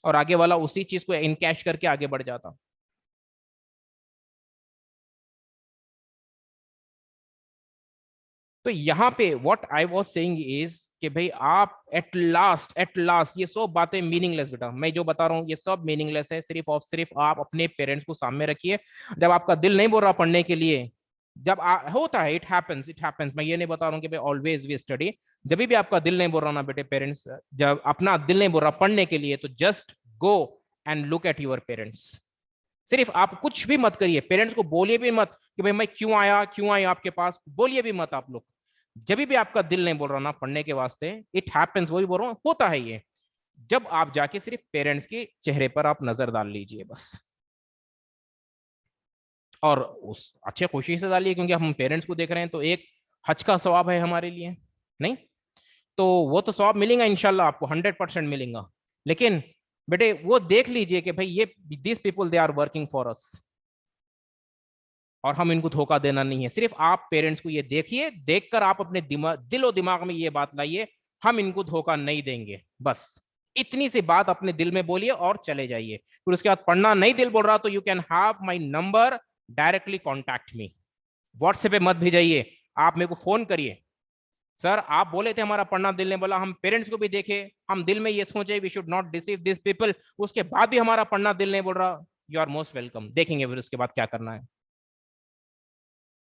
A: और आगे वाला उसी चीज को इनकैश करके आगे बढ़ जाता. तो यहाँ पे what I was saying is कि भाई आप एट लास्ट ये सब बातें मीनिंगलेस बेटा. मैं जो बता रहा हूँ ये सब मीनिंगलेस है. सिर्फ और सिर्फ आप अपने पेरेंट्स को सामने रखिए. जब आपका दिल नहीं बोल रहा पढ़ने के लिए, जब होता है, इट हैपेंस. मैं ये नहीं बता रहा हूँ कि भाई ऑलवेज वी स्टडी. जब भी आपका दिल नहीं बोल रहा ना बेटे, पेरेंट्स जब अपना दिल नहीं बोल रहा पढ़ने के लिए, तो just go and look at your parents. सिर्फ आप कुछ भी मत करिए, पेरेंट्स को बोलिए भी मत कि भाई मैं क्यों आया आपके पास, बोलिए भी मत आप लोग. जब भी आपका दिल नहीं बोल रहा ना पढ़ने के वास्ते, इट हैपेंस, वही बोल रहा हूँ, होता है ये. जब आप जाके सिर्फ पेरेंट्स के चेहरे पर आप नजर डाल लीजिए बस, और उस अच्छे खुशी से डालिए, क्योंकि हम पेरेंट्स को देख रहे हैं तो एक हज का सवाब है हमारे लिए. नहीं तो वो तो सवाब मिलेगा इंशाल्लाह आपको, 100% मिलेगा. लेकिन बेटे वो देख लीजिए कि भाई ये this people they are working for us, और हम इनको धोखा देना नहीं है। सिर्फ आप पेरेंट्स को ये देखिए, देखकर आप अपने दिलो दिमाग में ये बात लाइए, हम इनको धोखा नहीं देंगे। बस इतनी सी बात अपने दिल में बोलिए और चले जाइए। फिर उसके बाद पढ़ना नहीं दिल बोल रहा तो you can have my number, directly contact me. WhatsApp पे मत भेजाइए, आप मेरे को फोन करिए, सर आप बोले थे हमारा पढ़ना दिल ने बोला, हम पेरेंट्स को भी देखे, हम दिल में ये सोचे we should not deceive this people, उसके बाद भी हमारा पढ़ना दिल नहीं बोल रहा। यू आर मोस्ट वेलकम, देखेंगे फिर उसके बाद क्या करना है।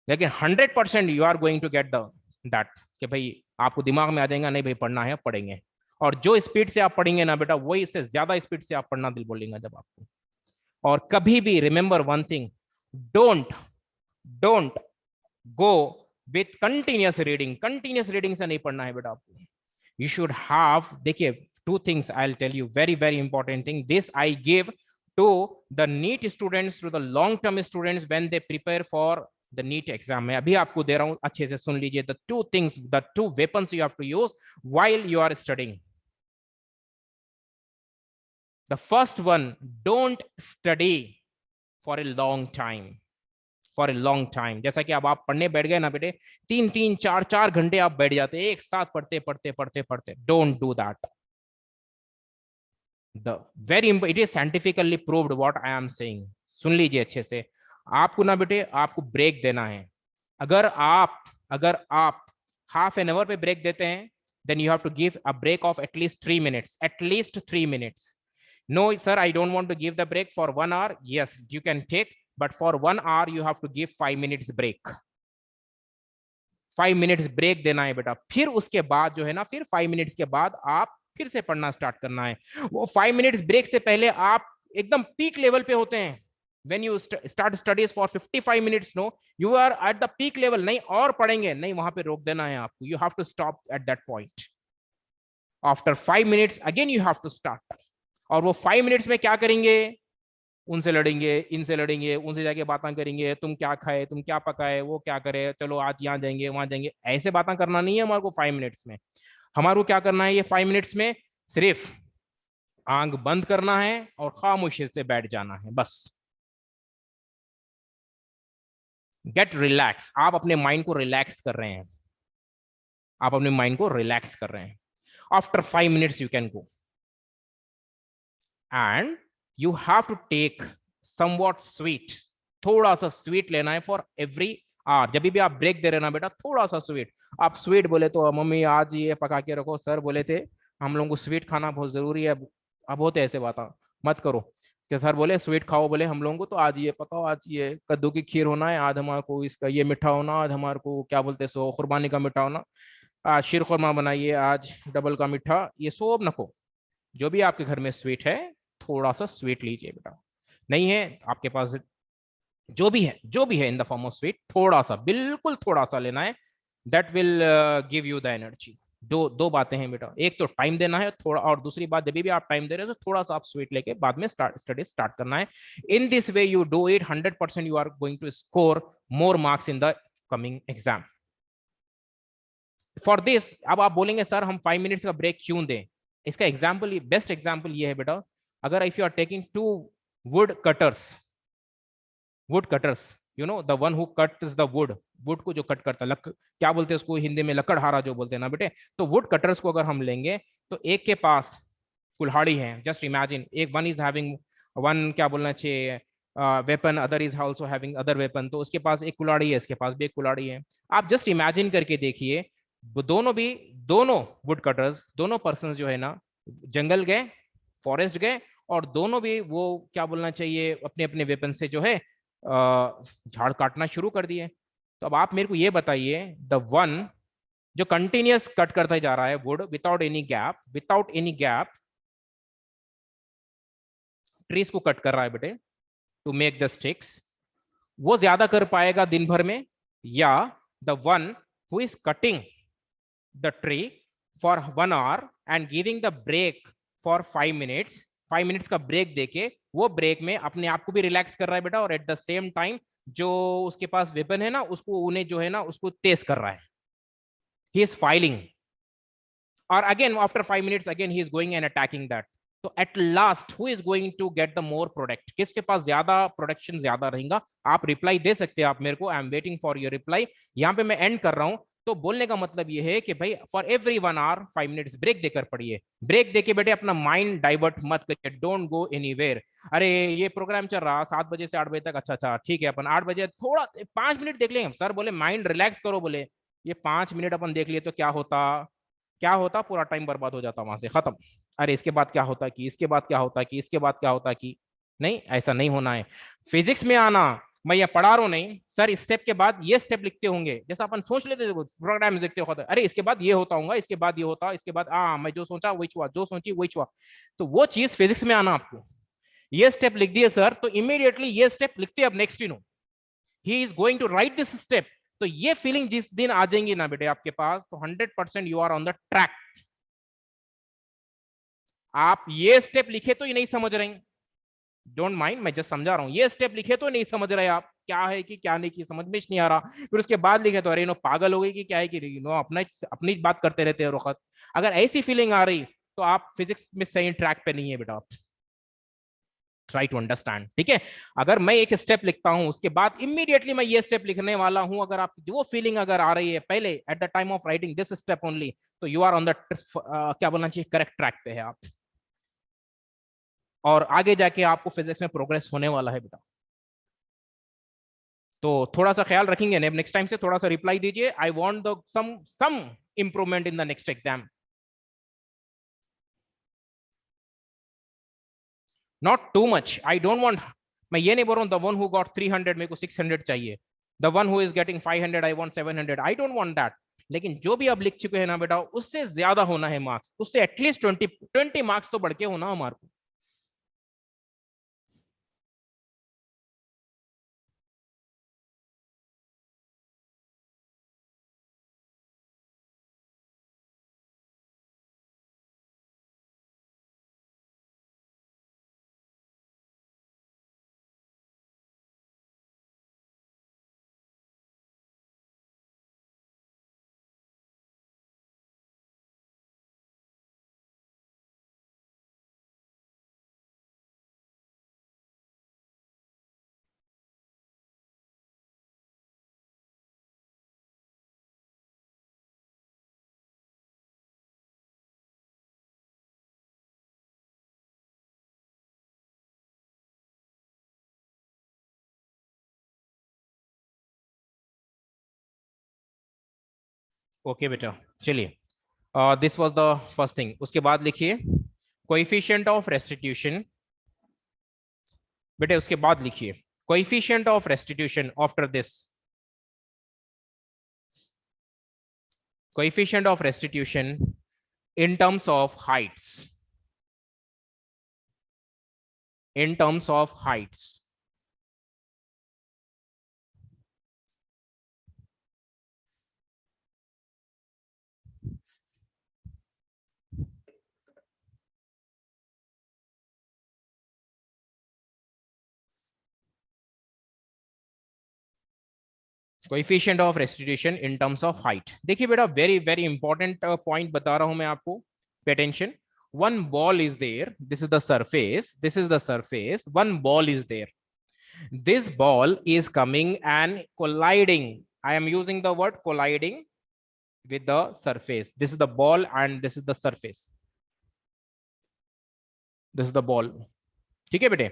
A: लेकिन 100% you are going to get the that कि भाई आपको दिमाग में आ जाएगा नहीं भाई पढ़ना है, पढ़ेंगे। और जो स्पीड से आप पढ़ेंगे ना बेटा, वही इससे ज्यादा स्पीड से आप पढ़ना दिल बोलेंगे जब आपको। और कभी भी remember one thing, don't don't go with continuous reading. Continuous reading से नहीं पढ़ना है बेटा आपको। यू शुड हैव, देखिए two things I will tell you, very very important thing, this I give to the NEET students, to the long term students when they prepare for the NEET exam. मैं अभी आपको दे रहा हूं, अच्छे से सुन लीजिए। The two things, the two weapons you have to use while you are studying. The first one, don't study for a long time, for a long time. जैसा कि अब आप पढ़ने बैठ गए ना बेटे, 3-3 4-4 घंटे आप बैठ जाते एक साथ पढ़ते पढ़ते पढ़ते पढ़ते, don't do that. The very it is scientifically proved what I am saying. सुन लीजिए अच्छे से, आपको ना बेटे आपको ब्रेक देना है। अगर आप हाफ एन आवर पे ब्रेक देते हैं, then you have to give a break of at least 3 minutes, at least 3 minutes. No sir, I don't want to give the break for 1 hour. Yes, you can take, but for 1 hour you have to give 5 minutes break. 5 minutes break देना है बेटा। फिर उसके बाद जो है ना, फिर 5 minutes के बाद आप फिर से पढ़ना स्टार्ट करना है। वो 5 minutes ब्रेक से पहले आप एकदम पीक लेवल पे होते हैं। when you start studies for 55 minutes, no, you are at the peak level, नहीं और पढ़ेंगे नहीं, वहां पे रोक देना है आपको। you have to stop at that point. after 5 minutes again you have to start. और वो 5 minutes में क्या करेंगे, उनसे लड़ेंगे, इनसे लड़ेंगे, उनसे जाके बातें करेंगे, तुम क्या खाए, तुम क्या पकाए, वो क्या करे, चलो आज यहाँ जाएंगे वहां जाएंगे। ऐसे बातें करना नहीं है हमारे को 5 मिनट्स में। हमारे को क्या करना है ये 5 मिनट्स में, सिर्फ आंख बंद करना है और खामोशी से बैठ जाना है बस। गेट रिलैक्स, आप अपने माइंड को रिलैक्स कर रहे हैं, आप अपने माइंड को रिलैक्स कर रहे हैं। After 5 minutes you can go and you have to take somewhat sweet, थोड़ा सा स्वीट लेना है फॉर एवरी आवर। जब भी आप ब्रेक दे रहे ना बेटा, थोड़ा सा स्वीट। आप स्वीट बोले तो मम्मी आज ये पका के रखो, सर बोले थे हम लोगों को स्वीट खाना बहुत जरूरी है। अब होते ऐसे बात मत करो कि सर बोले स्वीट खाओ, बोले हम लोगों को तो आज ये पकाओ, आज ये कद्दू की खीर होना है, आज हमारे को इसका ये मीठा होना, आज हमारे को क्या बोलते सो कुर्बानी का मीठा होना, आज शीर खुरमा बनाइए, आज डबल का मीठा, ये सब नको। जो भी आपके घर में स्वीट है, थोड़ा सा स्वीट लीजिए बेटा। नहीं है आपके पास, जो भी है in the form of sweet, थोड़ा सा, बिल्कुल थोड़ा सा लेना है। That will give you the energy. दो बातें हैं बेटा, एक तो टाइम देना है थोड़ा, और दूसरी बात जब भी आप टाइम दे रहे हो तो थोड़ा सा आप स्वीट लेके बाद में स्टडी स्टार्ट करना है। In this way you do it, 100% you are going to score more marks in the coming exam. For this, अब आप बोलेंगे सर हम 5 मिनट्स का ब्रेक क्यों दें, इसका एग्जाम्पल, बेस्ट एग्जाम्पल ये है बेटा, अगर if you are taking 2 wood cutters, you know the one who cuts the wood को जो कट करता है, क्या बोलते हैं उसको हिंदी में, लकड़हारा जो बोलते हैं ना बेटे। तो वुड कटर्स को अगर हम लेंगे तो एक के पास कुल्हाड़ी है, जस्ट इमेजिन, एक वन इज हैविंग वन, क्या बोलना चाहिए, weapon, other is also having other weapon. तो उसके पास एक कुल्हाड़ी है, इसके पास भी एक कुल्हाड़ी है। आप जस्ट इमेजिन करके देखिए, दोनों वुड कटर्स, दोनों पर्सन जो है ना, जंगल गए, फॉरेस्ट गए, और दोनों भी वो क्या बोलना चाहिए, अपने अपने वेपन से जो है झाड़ काटना शुरू कर दिए। तो अब आप मेरे को ये बताइए, द वन जो कंटिन्यूअस कट करता जा रहा है would without any gap, trees को कट कर रहा है बेटे टू मेक द स्टिक्स, वो ज्यादा कर पाएगा दिन भर में, या the one who is cutting the tree for 1 hour and giving the break for 5 minutes, 5 minutes का ब्रेक देके वो ब्रेक में अपने आप को भी रिलैक्स कर रहा है बेटा, और एट द सेम टाइम जो उसके पास वेपन है ना, उसको उन्हें जो है ना उसको तेज कर रहा है, ही इज फाइलिंग, और again after 5 minutes again he is going and attacking that. तो at last who is going to get the more product, किसके पास ज्यादा प्रोडक्शन ज्यादा रहेगा? आप रिप्लाई दे सकते हैं आप मेरे को, I am waiting for your reply. यहाँ पे मैं एंड कर रहा हूं। तो बोलने का मतलब ये है कि भाई for every 1 hour 5 minutes break देकर पढ़िए। ब्रेक देके बेटे अपना माइंड डाइवर्ट मत करिए, डोंट गो एनीवेयर। अरे ये प्रोग्राम चल रहा 7 बजे से 8 बजे तक, अच्छा अच्छा ठीक है, अपन 8 बजे थोड़ा 5 मिनट देख लेंगे। सर बोले माइंड रिलैक्स करो, बोले ये 5 मिनट अपन देख लिए तो क्या होता, क्या होता, पूरा टाइम बर्बाद हो जाता, वहां से खत्म। अरे इसके बाद क्या होता कि, इसके बाद क्या होता कि, इसके बाद क्या होता कि, नहीं ऐसा नहीं होना है। फिजिक्स में आना, मैं ये पढ़ा रहा हूं नहीं सर, स्टेप के बाद ये स्टेप लिखते होंगे, जैसा अपन सोच लेते थे प्रोग्राम देखते हो, अरे इसके बाद ये होता होगा, इसके बाद ये होता, इसके बाद मैं जो सोचा वही हुआ, जो सोची वही हुआ। तो वो चीज फिजिक्स में आना आपको, ये स्टेप लिख दिए सर तो इमीडिएटली ये स्टेप लिखते अब next you know he is going to write this step. तो ये फीलिंग जिस दिन आ जाएंगी ना बेटे आपके पास, तो 100% you are on the track. आप ये स्टेप लिखे तो ये नहीं समझ रहे, डोंट माइंड, मैं जस्ट समझा रहा हूं, ये स्टेप लिखे तो नहीं समझ रहे आप, क्या है कि क्या नहीं, की समझ में नहीं आ रहा। फिर उसके बाद लिखे तो अरे नो पागल हो गई कि क्या है कि नो अपना अपनी बात करते रहते हैं वक्त। अगर ऐसी फीलिंग आ रही तो आप फिजिक्स में सही ट्रैक पे नहीं है बेटा। ट्राई टू अंडरस्टैंड, ठीक है। अगर मैं एक स्टेप लिखता हूं उसके बाद इमीडिएटली मैं ये स्टेप लिखने वाला हूं, अगर आप वो फीलिंग अगर आ रही है पहले at the time of writing this step only, तो यू आर ऑन द क्या बोलना चाहिए, करेक्ट ट्रैक पे है आप, और आगे जाके आपको फिजिक्स में प्रोग्रेस होने वाला है बेटा। तो थोड़ा सा ख्याल रखेंगे, नेक्स्ट टाइम से थोड़ा सा रिप्लाई दीजिए, I want the some improvement in the next exam, not too much, I don't want. मैं ये नहीं बोल रहा हूं द वन हु गॉट 300 मेरे को 600 चाहिए, the one who is getting 500 I want 700, I don't want that. लेकिन जो भी आप लिख चुके हैं ना बेटा, उससे ज्यादा होना है मार्क्स, उससे एटलीस्ट 20 मार्क्स तो बढ़ के होना हमारे को। ओके बेटा, चलिए, this was the first thing. उसके बाद लिखिए कोएफिशिएंट ऑफ रेस्टिट्यूशन, बेटे उसके बाद लिखिए coefficient of restitution after this, coefficient of restitution in terms of heights, in terms of heights, coefficient of restitution in terms of height. देखिए बेटा very very important point बता रहा हूं मैं आपको, pay attention. one ball is there, this is the surface, this is the surface, one ball is there, this ball is coming and colliding, I am using the word colliding with the surface, this is the ball and this is the surface, this is the ball, ठीक है बेटे।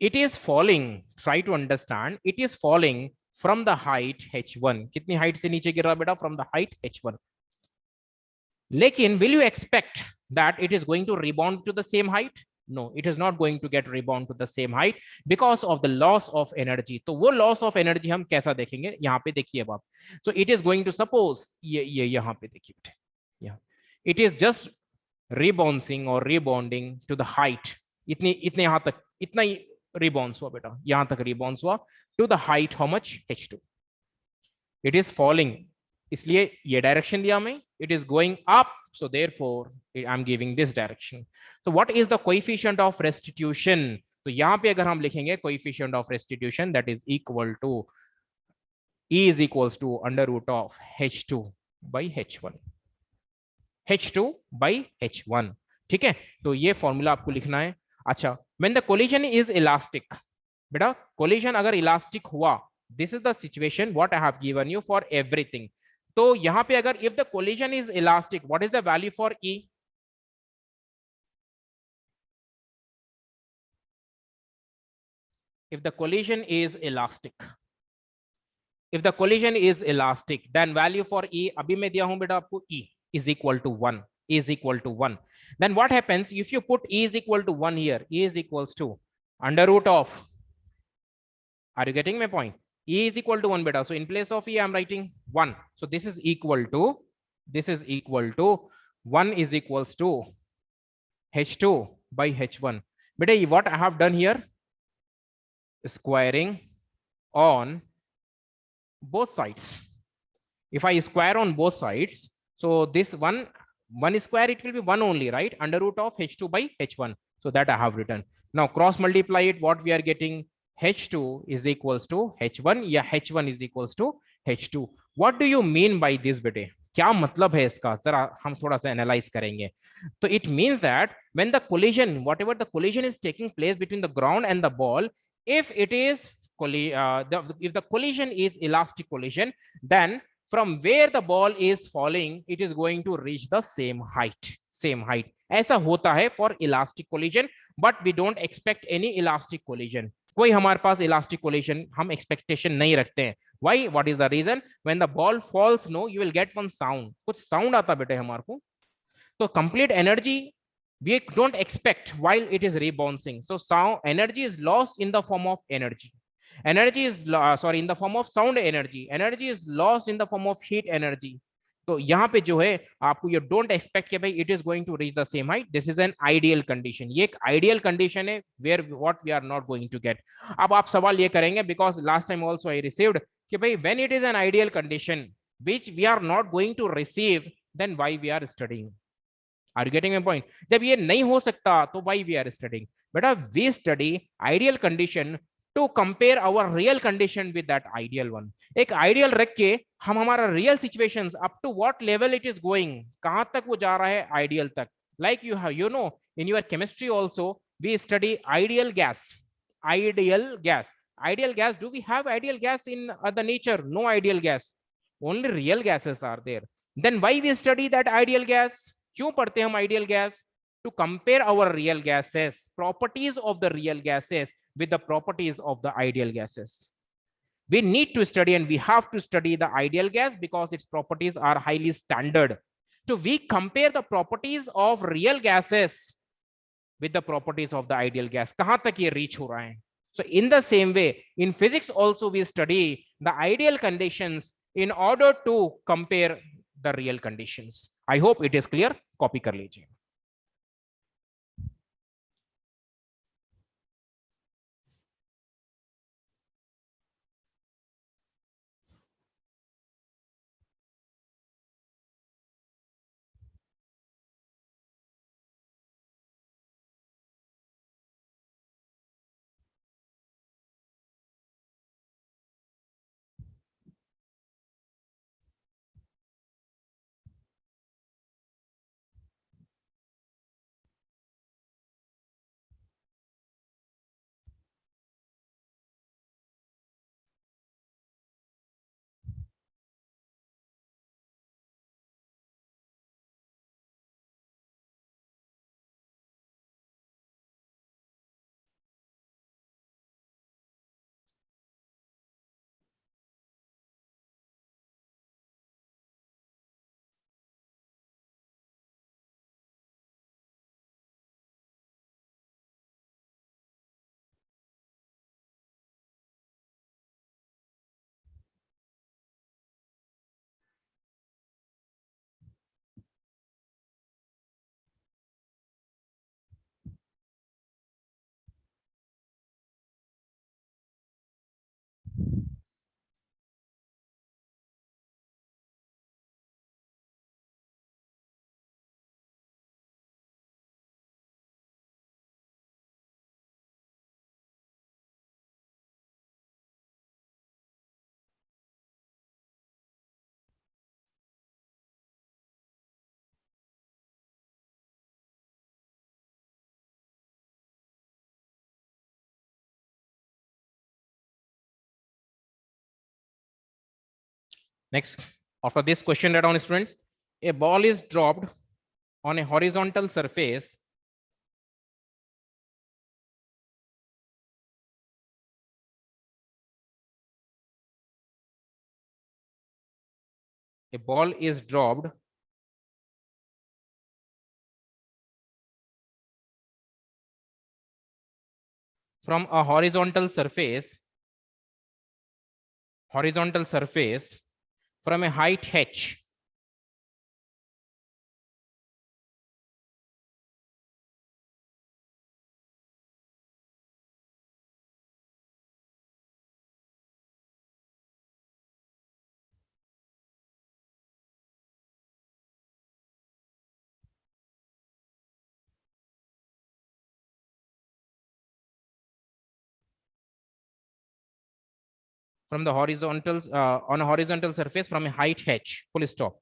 A: it is falling, try to understand, it is falling from the height h1, कितनी height से नीचे गिर रहा बेटा, from the height h1, लेकिन will you expect that it is going to rebound to the same height? No, it is not going to get rebound to the same height because of the loss of energy। तो वो loss of energy हम कैसा देखेंगे, यहाँ पे देखिए अब आप। so it is going to suppose ये यहाँ पे देखिए बेटे, यहाँ it is just rebounding or rebounding to the height, इतने यहाँ तक, इतना ही rebounds हुआ बेटा, यहाँ तक rebounds हुआ to the height how much, h2, it is falling, इसलिए ये डायरेक्शन लिया मैं, it is going up, so therefore I'm giving this direction। so what is the coefficient of restitution? तो यहाँ पे अगर हम लिखेंगे coefficient of restitution, that is equal to E is equals to under root of h2 by h1, h2 by h1, ठीक है, तो ये फॉर्मूला आपको लिखना है। अच्छा, when the collision is elastic, बेटा कोलिजन अगर इलास्टिक हुआ, this is the situation what I have given you for everything. तो यहां पे अगर if the collision is elastic, what is the value for E? If the collision is elastic, if the collision is elastic, then value for E, अभी मैं दिया हूं बेटा आपको, E is equal to 1, is equal to 1. Then what happens if you put E is equal to 1 here? E is equals to under root of, are you getting my point? E is equal to 1 beta, so in place of E I'm writing 1. So this is equal to, this is equal to 1 is equals to H2 by H1. Beta, what I have done here, squaring on both sides. If I square on both sides, so this one square, it will be 1 only, right? Under root of H2 by H1. So that I have written. Now cross multiply it, what we are getting, H2 is equals to H1, या H1 is equals to H2. What do you mean by this बेटे? क्या मतलब है इसका, जरा हम थोड़ा सा एनालाइज करेंगे। तो it means that when the collision, whatever the collision is taking place between the ground and the ball, if it is if the collision is elastic collision, then from where the ball is falling, it is going to reach the same height, same height. ऐसा होता है for elastic collision, but we don't expect any elastic collision. कोई हमारे पास elastic collision हम expectation नहीं रखते हैं। Why? What is the reason? When the ball falls, no, you will get one sound, कुछ साउंड आता बेटे हमारे को, तो complete energy we don't expect while it is rebouncing. So sound energy is lost in the form of energy. Energy is sorry, in the form of sound energy. Energy is lost in the form of heat energy. तो यहाँ पे जो है आपको ये don't expect कि भाई it is going to reach the same height, this is an ideal condition, ये एक आइडियल कंडीशन है where what we are not going to get. अब आप सवाल ये करेंगे, because last time also I received कि भाई when it is an ideal condition which we are not going to receive, then why we are studying? Are you getting my point? जब ये नहीं हो सकता तो व्हाई वी आर स्टडीइंग? बेटा we study ideal condition to compare our real condition with that ideal one. एक ideal रख के हम हमारा real situations up to what level it is going, कहां तक वो जा रहा है आइडियल तक। Like you have, you know, in your chemistry also we study ideal gas, ideal gas, ideal gas. Do we have ideal gas in the nature? No ideal gas, only real gases are there. Then why we study that ideal gas? क्यों पढ़ते हैं हम ideal gas? To compare our real gases, properties of the real gases with the properties of the ideal gases. We need to study, and we have to study the ideal gas because its properties are highly standard. So we compare the properties of real gases with the properties of the ideal gas. कहां तक ये reach हो रहा है? So in the same way, in physics also we study the ideal conditions in order to compare the real conditions. I hope it is clear. Copy कर लीजिए। Next, after this question, write down, students. A ball is dropped on a horizontal surface a ball is dropped from a horizontal surface from a height h. From the horizontal on a horizontal surface from a height h, full stop.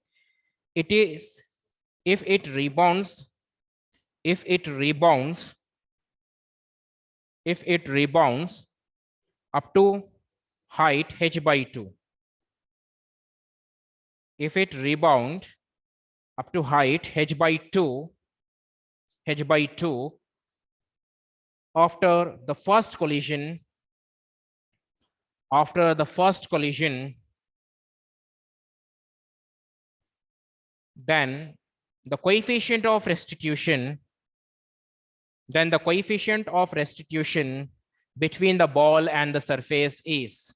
A: It is if it rebounds up to height h by 2. If it rebound up to height h by 2 after the first collision, then the coefficient of restitution between the ball and the surface is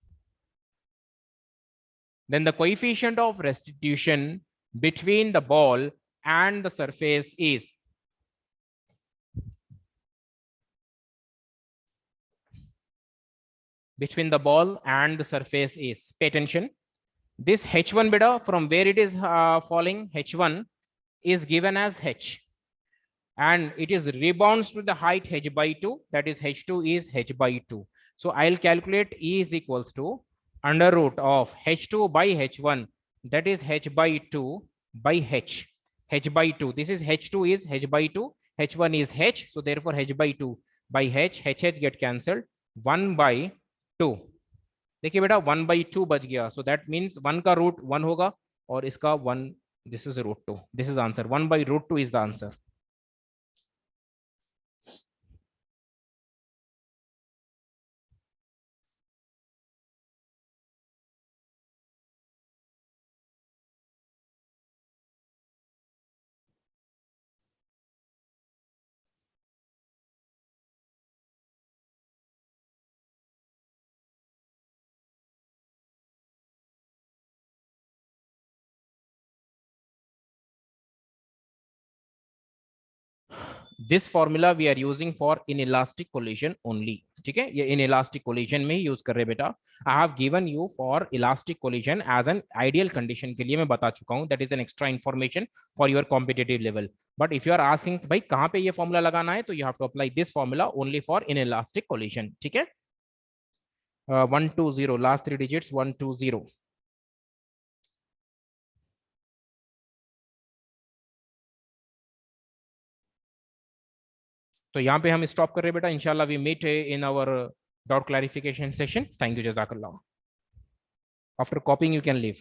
A: between the ball and the surface is pay attention. This h1 beta, from where it is falling, h1 is given as h, and it is rebounds to the height h by 2, that is h2 is h by 2. So I'll calculate E is equals to under root of h2 by h1, that is h by 2 by h by 2. This is h2 is h by 2, h1 is h, so therefore h by 2 by h get cancelled, 1 by 2. देखिए बेटा 1 by 2 बच गया, so that means 1 का root 1 होगा और इसका 1, this is root 2. This is answer. 1 by root 2 is the answer. This formula we are using for inelastic collision only. ठीक है, ये inelastic collision में ही यूज कर रहे बेटा. I have given you for elastic collision as an ideal condition के लिए मैं बता चुका हूँ. That is an extra information for your competitive level. But if you are asking भाई कहाँ पे ये formula लगाना है, तो you have to apply this formula only for inelastic collision. ठीक है, 120 last 3 digits 120. तो यहाँ पे हम स्टॉप कर रहे हैं बेटा. इंशाल्लाह we meet in our doubt clarification session. Thank you, जज़ाकल्लाह. After copying you can leave.